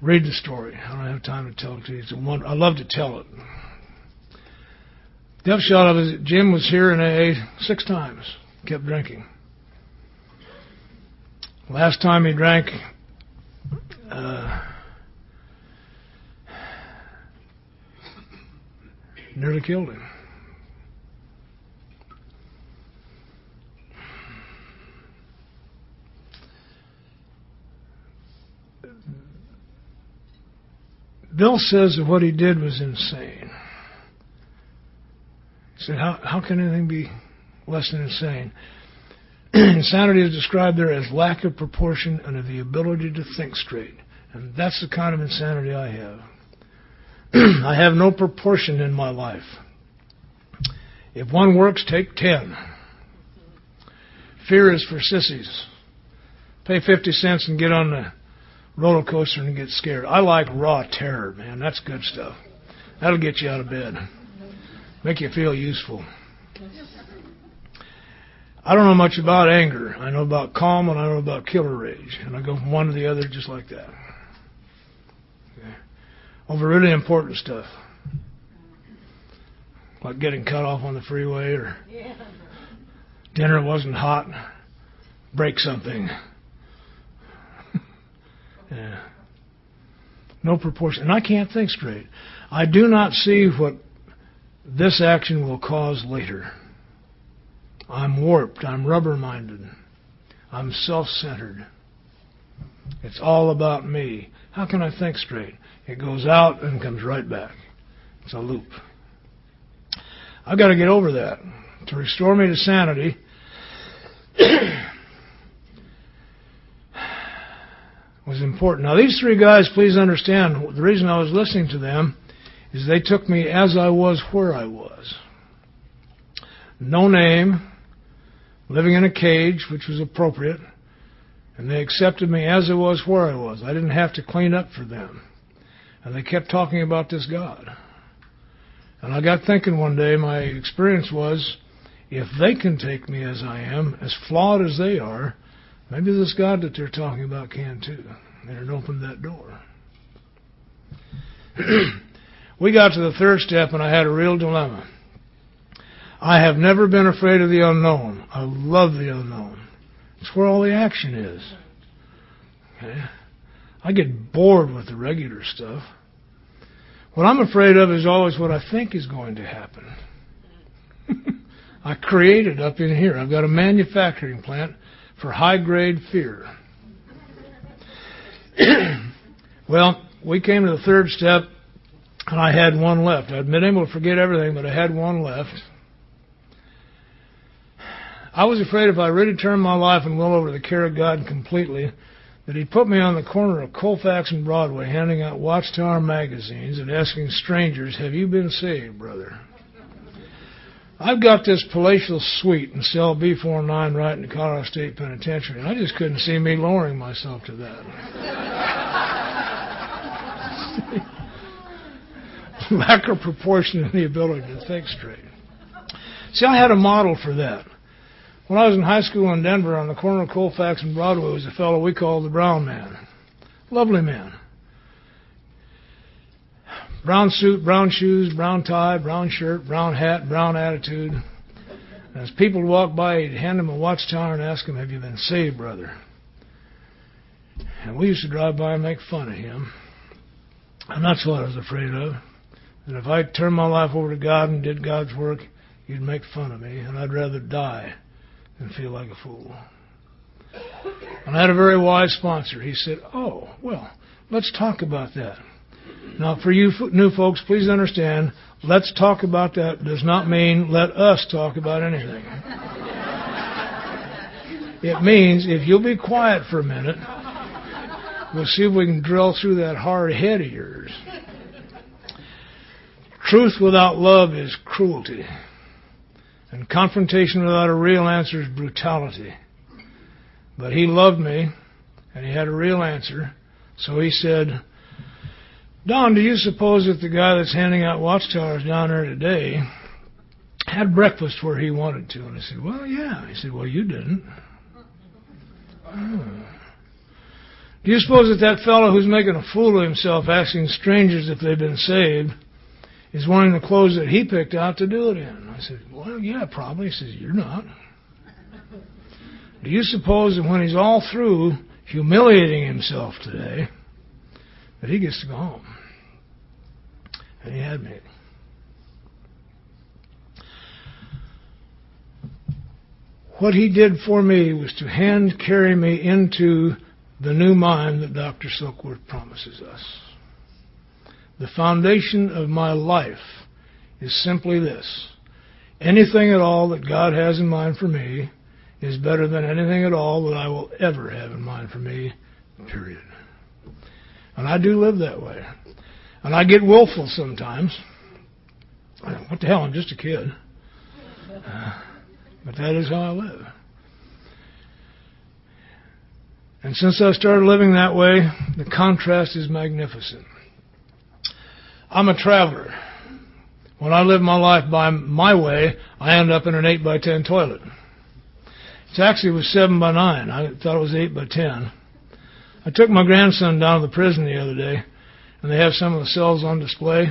Read the story. I don't have time to tell it to you. I love to tell it. The upshot of it is that Jim was here in AA 6 times, kept drinking. Last time he drank, nearly killed him. Bill says that what he did was insane. He said, how can anything be less than insane? Insanity is described there as lack of proportion and of the ability to think straight. And that's the kind of insanity I have. I have no proportion in my life. If one works, take 10. Fear is for sissies. Pay 50 cents and get on the roller coaster and get scared. I like raw terror, man. That's good stuff. That'll get you out of bed. Make you feel useful. I don't know much about anger. I know about calm and I know about killer rage. And I go from one to the other just like that. Okay. Over really important stuff. Like getting cut off on the freeway or dinner wasn't hot. Break something. Yeah. No proportion. And I can't think straight. I do not see what this action will cause later. I'm warped. I'm rubber-minded. I'm self-centered. It's all about me. How can I think straight? It goes out and comes right back. It's a loop. I've got to get over that. To restore me to sanity, was important. Now, these 3 guys, please understand, the reason I was listening to them is they took me as I was where I was. No name, living in a cage, which was appropriate, and they accepted me as I was where I was. I didn't have to clean up for them. And they kept talking about this God. And I got thinking one day, my experience was, if they can take me as I am, as flawed as they are, maybe this God that they're talking about can too. And it opened that door. We got to the 3rd step and I had a real dilemma. I have never been afraid of the unknown. I love the unknown. It's where all the action is. Okay? I get bored with the regular stuff. What I'm afraid of is always what I think is going to happen. I create it up in here. I've got a manufacturing plant for high-grade fear. Well, we came to the 3rd step, and I had one left. I'd been able to forget everything, but I had one left. I was afraid if I really turned my life and will over to the care of God completely, that He'd put me on the corner of Colfax and Broadway handing out Watchtower magazines and asking strangers, "Have you been saved, brother?" I've got this palatial suite in cell B49 right in the Colorado State Penitentiary, and I just couldn't see me lowering myself to that. Lack of proportion in the ability to think straight. See, I had a model for that. When I was in high school in Denver, on the corner of Colfax and Broadway was a fellow we called the Brown Man. Lovely man. Brown suit, brown shoes, brown tie, brown shirt, brown hat, brown attitude. And as people would walk by, he'd hand them a Watchtower and ask them, "Have you been saved, brother?" And we used to drive by and make fun of him. And that's what I was afraid of. That if I turned my life over to God and did God's work, He'd make fun of me, and I'd rather die than feel like a fool. And I had a very wise sponsor. He said, "Oh, well, let's talk about that. Now, for you new folks, please understand, let's talk about that does not mean let us talk about anything. It means if you'll be quiet for a minute, we'll see if we can drill through that hard head of yours. Truth without love is cruelty. And confrontation without a real answer is brutality. But he loved me, and he had a real answer. So he said, Don, do you suppose that the guy that's handing out watchtowers down there today had breakfast where he wanted to? And I said, well, yeah. He said, well, you didn't. Oh. Do you suppose that that fellow who's making a fool of himself asking strangers if they've been saved is wearing the clothes that he picked out to do it in? I said, well, yeah, probably. He says, you're not. Do you suppose that when he's all through humiliating himself today, that he gets to go home? And he had me. What he did for me was to hand carry me into the new mind that Dr. Silkworth promises us. The foundation of my life is simply this. Anything at all that God has in mind for me is better than anything at all that I will ever have in mind for me, period. And I do live that way. And I get willful sometimes. What the hell, I'm just a kid. But that is how I live. And since I started living that way, the contrast is magnificent. I'm a traveler. When I live my life by my way, I end up in an 8x10 toilet. It actually was 7x9. I thought it was 8x10. I took my grandson down to the prison the other day, and they have some of the cells on display.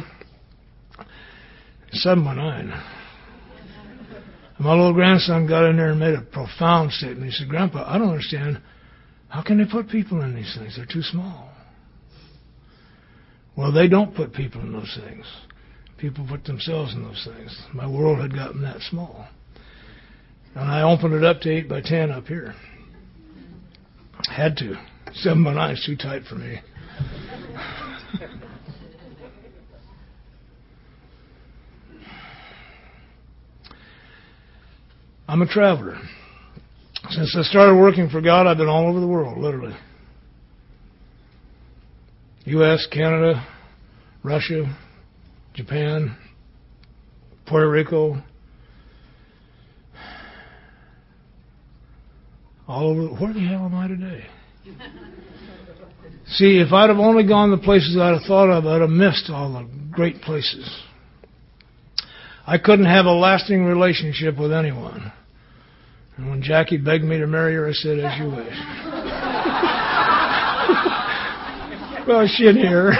7x9. And my little grandson got in there and made a profound statement. He said, Grandpa, I don't understand. How can they put people in these things? They're too small. Well, they don't put people in those things. People put themselves in those things. My world had gotten that small. And I opened it up to 8x10 up here. Had to. 7x9 is too tight for me. I'm a traveler. Since I started working for God, I've been all over the world, literally. U.S., Canada, Russia, Japan, Puerto Rico, all over. Where the hell am I today? See, if I'd have only gone the places I'd have thought of, I'd have missed all the great places. I couldn't have a lasting relationship with anyone. And when Jackie begged me to marry her, I said, as you wish. Well, she didn't hear.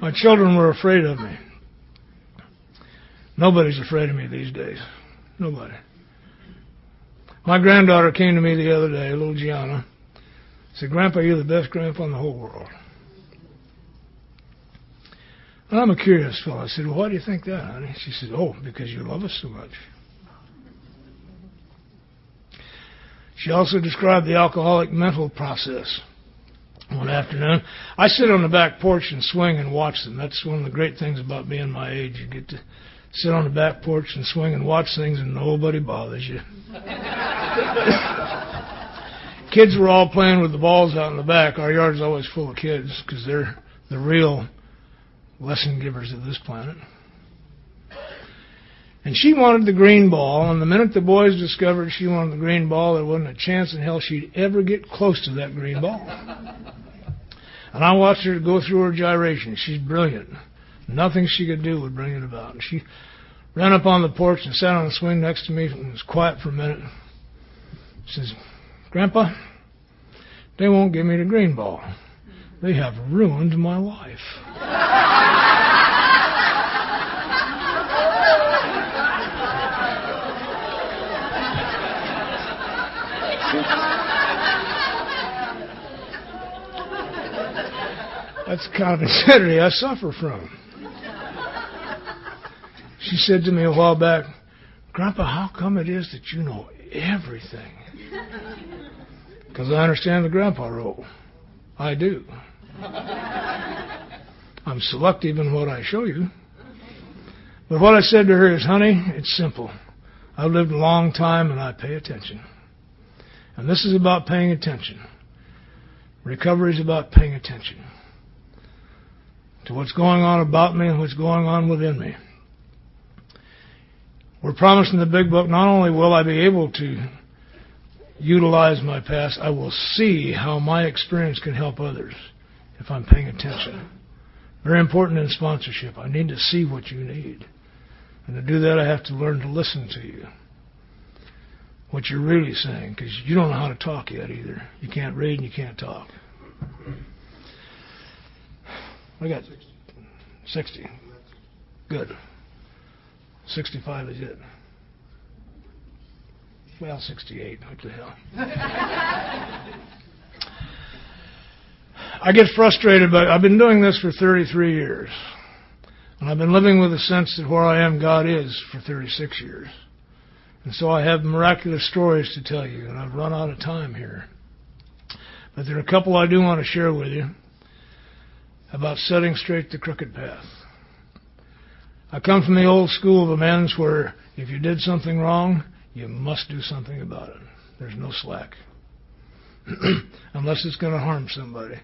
My children were afraid of me. Nobody's afraid of me these days. Nobody. My granddaughter came to me the other day, little Gianna, said, Grandpa, you're the best grandpa in the whole world. And I'm a curious fellow. I said, well, why do you think that, honey? She said, oh, because you love us so much. She also described the alcoholic mental process. One afternoon, I sit on the back porch and swing and watch them. That's one of the great things about being my age. You get to sit on the back porch and swing and watch things and nobody bothers you. Kids were all playing with the balls out in the back. Our yard's always full of kids because they're the real lesson givers of this planet. And she wanted the green ball, and the minute the boys discovered she wanted the green ball, there wasn't a chance in hell she'd ever get close to that green ball. And I watched her go through her gyrations. She's brilliant. Nothing she could do would bring it about. And she ran up on the porch and sat on the swing next to me and was quiet for a minute. She says, Grandpa, they won't give me the green ball. They have ruined my life. That's the kind of insanity I suffer from. She said to me a while back, Grandpa, how come it is that you know everything? Because I understand the grandpa role. I do. I'm selective in what I show you. But what I said to her is, honey, it's simple. I've lived a long time and I pay attention. And this is about paying attention. Recovery is about paying attention to what's going on about me and what's going on within me. We're promised in the big book, not only will I be able to utilize my past, I will see how my experience can help others if I'm paying attention. Very important in sponsorship. I need to see what you need. And to do that, I have to learn to listen to you. What you're really saying, because you don't know how to talk yet either. You can't read and you can't talk. I got 60. Good. 65 is it. Well, 68. What the hell? I get frustrated, but I've been doing this for 33 years. And I've been living with a sense that where I am, God is, for 36 years. And so I have miraculous stories to tell you, and I've run out of time here. But there are a couple I do want to share with you about setting straight the crooked path. I come from the old school of amends where if you did something wrong, you must do something about it. There's no slack. Unless it's going to harm somebody.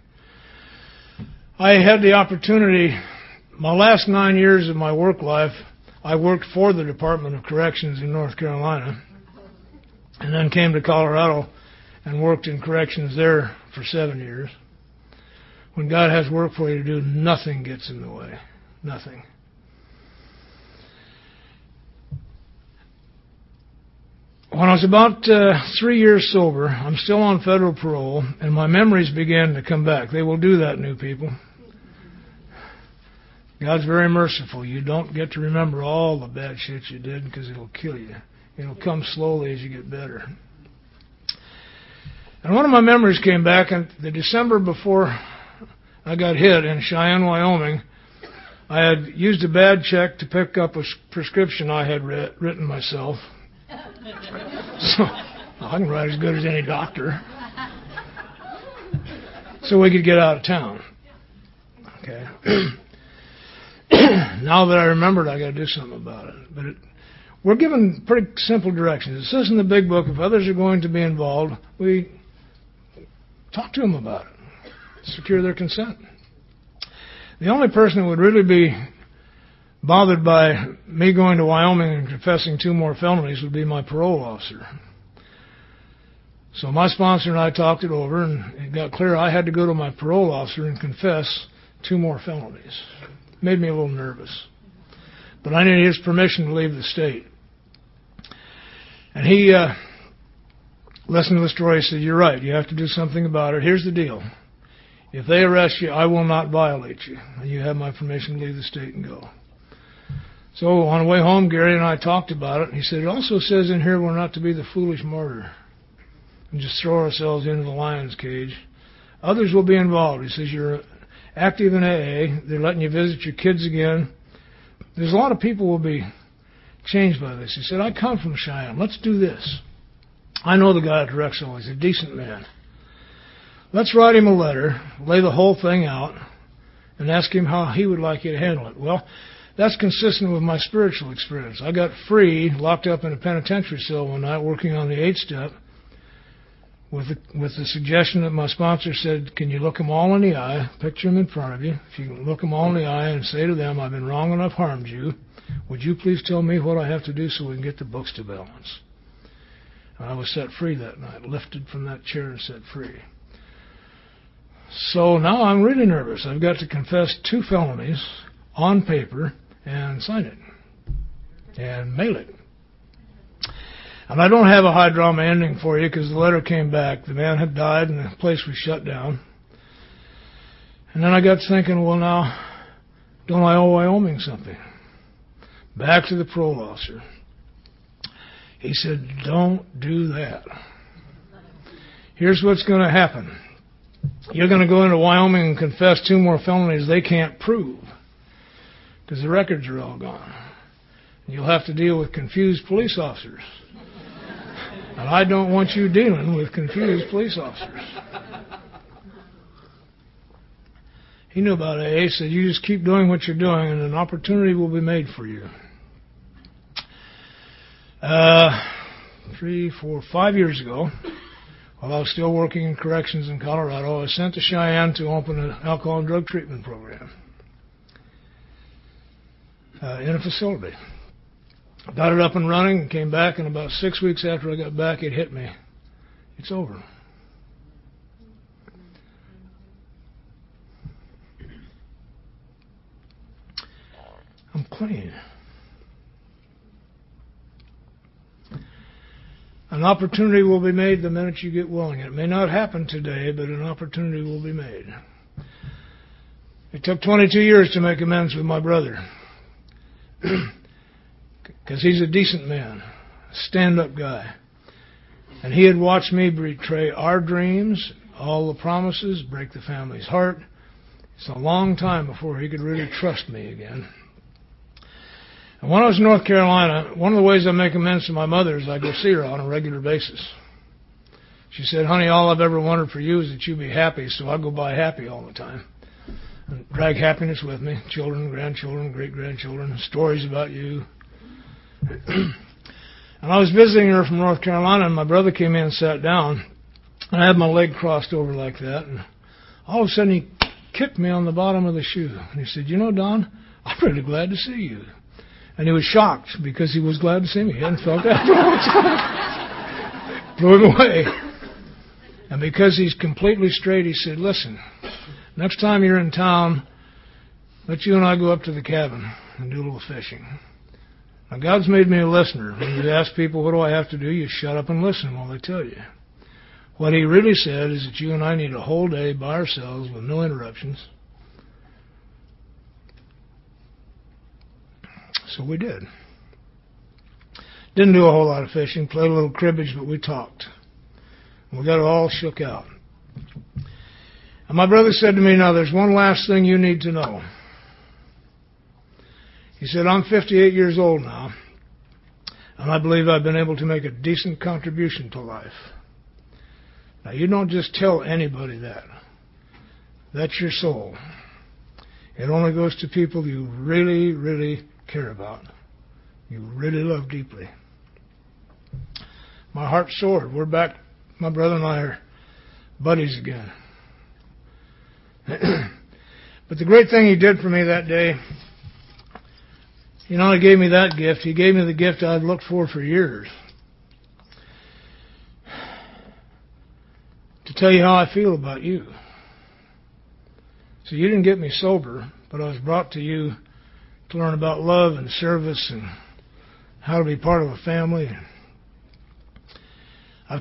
I had the opportunity, my last 9 years of my work life, I worked for the Department of Corrections in North Carolina, and then came to Colorado and worked in corrections there for 7 years. When God has work for you to do, nothing gets in the way. Nothing. When I was about 3 years sober, I'm still on federal parole, and my memories began to come back. They will do that, new people. God's very merciful. You don't get to remember all the bad shit you did because it'll kill you. It'll come slowly as you get better. And one of my memories came back, and the December before I got hit in Cheyenne, Wyoming, I had used a bad check to pick up a prescription I had written myself. So I can write as good as any doctor. So we could get out of town. Okay. Now that I remembered, I got to do something about it. But we're given pretty simple directions. It says in the big book, if others are going to be involved, we talk to them about it. Secure their consent. The only person that would really be bothered by me going to Wyoming and confessing 2 more felonies would be my parole officer. So my sponsor and I talked it over, and it got clear I had to go to my parole officer and confess 2 more felonies. Made me a little nervous. But I needed his permission to leave the state. And he listened to the story. He said, you're right, you have to do something about it. Here's the deal. If they arrest you, I will not violate you. And you have my permission to leave the state and go. So on the way home, Gary and I talked about it. And he said, it also says in here we're not to be the foolish martyr and just throw ourselves into the lion's cage. Others will be involved. He says, you're active in AA. They're letting you visit your kids again. There's a lot of people will be changed by this. He said, I come from Cheyenne. Let's do this. I know the guy at Drexel. He's a decent man. Let's write him a letter, lay the whole thing out, and ask him how he would like you to handle it. Well, that's consistent with my spiritual experience. I got free, locked up in a penitentiary cell one night, working on the 8-step, with the suggestion that my sponsor said, can you look them all in the eye, picture them in front of you. If you can look them all in the eye and say to them, I've been wrong and I've harmed you. Would you please tell me what I have to do so we can get the books to balance? And I was set free that night, lifted from that chair and set free. So now I'm really nervous. I've got to confess 2 felonies on paper and sign it and mail it. And I don't have a high drama ending for you because the letter came back. The man had died and the place was shut down. And then I got thinking, well, now, don't I owe Wyoming something? Back to the parole officer. He said, don't do that. Here's what's going to happen. You're going to go into Wyoming and confess 2 more felonies they can't prove because the records are all gone. You'll have to deal with confused police officers. And I don't want you dealing with confused police officers. He knew about AA. He said, you just keep doing what you're doing and an opportunity will be made for you. 3, 4, 5 years ago, while I was still working in corrections in Colorado, I was sent to Cheyenne to open an alcohol and drug treatment program in a facility. Got it up and running and came back, and about 6 weeks after I got back, it hit me. It's over. I'm clean. An opportunity will be made the minute you get willing. It may not happen today, but an opportunity will be made. It took 22 years to make amends with my brother. Because he's a decent man, a stand-up guy. And he had watched me betray our dreams, all the promises, break the family's heart. It's a long time before he could really trust me again. And when I was in North Carolina, one of the ways I make amends to my mother is I go see her on a regular basis. She said, honey, all I've ever wanted for you is that you be happy, so I go by happy all the time. And drag happiness with me, children, grandchildren, great-grandchildren, stories about you. And I was visiting her from North Carolina, and my brother came in and sat down, and I had my leg crossed over like that, and all of a sudden he kicked me on the bottom of the shoe. And he said, you know, Don, I'm really glad to see you. And he was shocked because he was glad to see me. He hadn't felt that for a long time. Blew him away. And because he's completely straight, he said, listen, next time you're in town, let you and I go up to the cabin and do a little fishing. Now, God's made me a listener. When you ask people, what do I have to do? You shut up and listen while they tell you. What he really said is that you and I need a whole day by ourselves with no interruptions. So we did. Didn't do a whole lot of fishing, played a little cribbage, but we talked. We got it all shook out. And my brother said to me, now there's one last thing you need to know. He said, I'm 58 years old now, and I believe I've been able to make a decent contribution to life. Now, you don't just tell anybody that. That's your soul. It only goes to people you really, really care about, you really love deeply. My heart soared. We're back. My brother and I are buddies again. But the great thing he did for me that day, he not only gave me that gift, he gave me the gift I'd looked for years. To tell you how I feel about you. So you didn't get me sober, but I was brought to you to learn about love and service and how to be part of a family. I've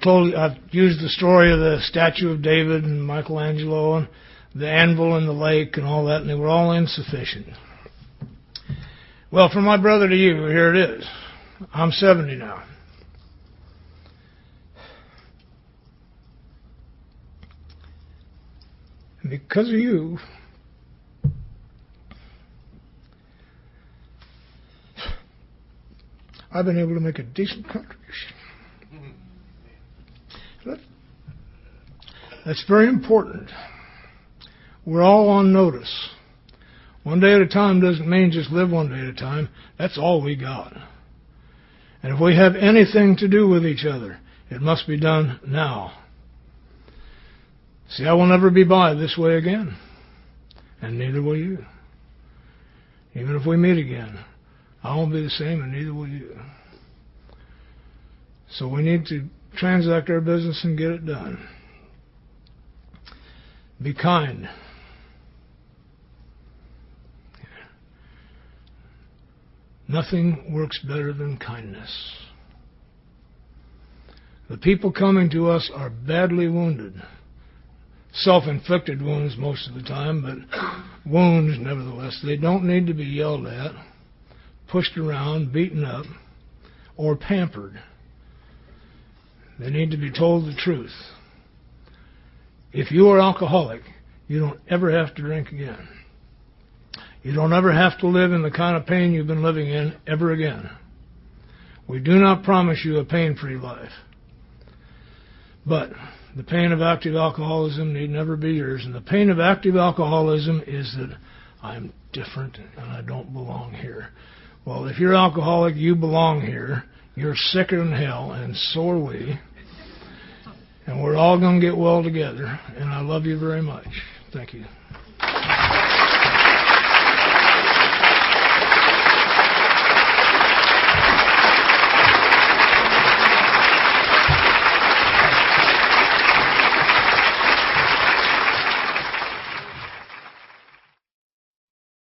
used the story of the statue of David and Michelangelo and the anvil in the lake and all that, and they were all insufficient. Well, from my brother to you, here it is. I'm 70 now. And because of you, I've been able to make a decent contribution. That's very important. We're all on notice. One day at a time doesn't mean just live one day at a time. That's all we got. And if we have anything to do with each other, it must be done now. See, I will never be by this way again. And neither will you. Even if we meet again, I won't be the same, and neither will you. So we need to transact our business and get it done. Be kind. Nothing works better than kindness. The people coming to us are badly wounded. Self-inflicted wounds most of the time, but wounds nevertheless. They don't need to be yelled at, pushed around, beaten up, or pampered. They need to be told the truth. If you are alcoholic, you don't ever have to drink again. You don't ever have to live in the kind of pain you've been living in ever again. We do not promise you a pain-free life. But the pain of active alcoholism need never be yours. And the pain of active alcoholism is that I'm different and I don't belong here. Well, if you're alcoholic, you belong here. You're sicker than hell, and so are we. And we're all going to get well together. And I love you very much. Thank you.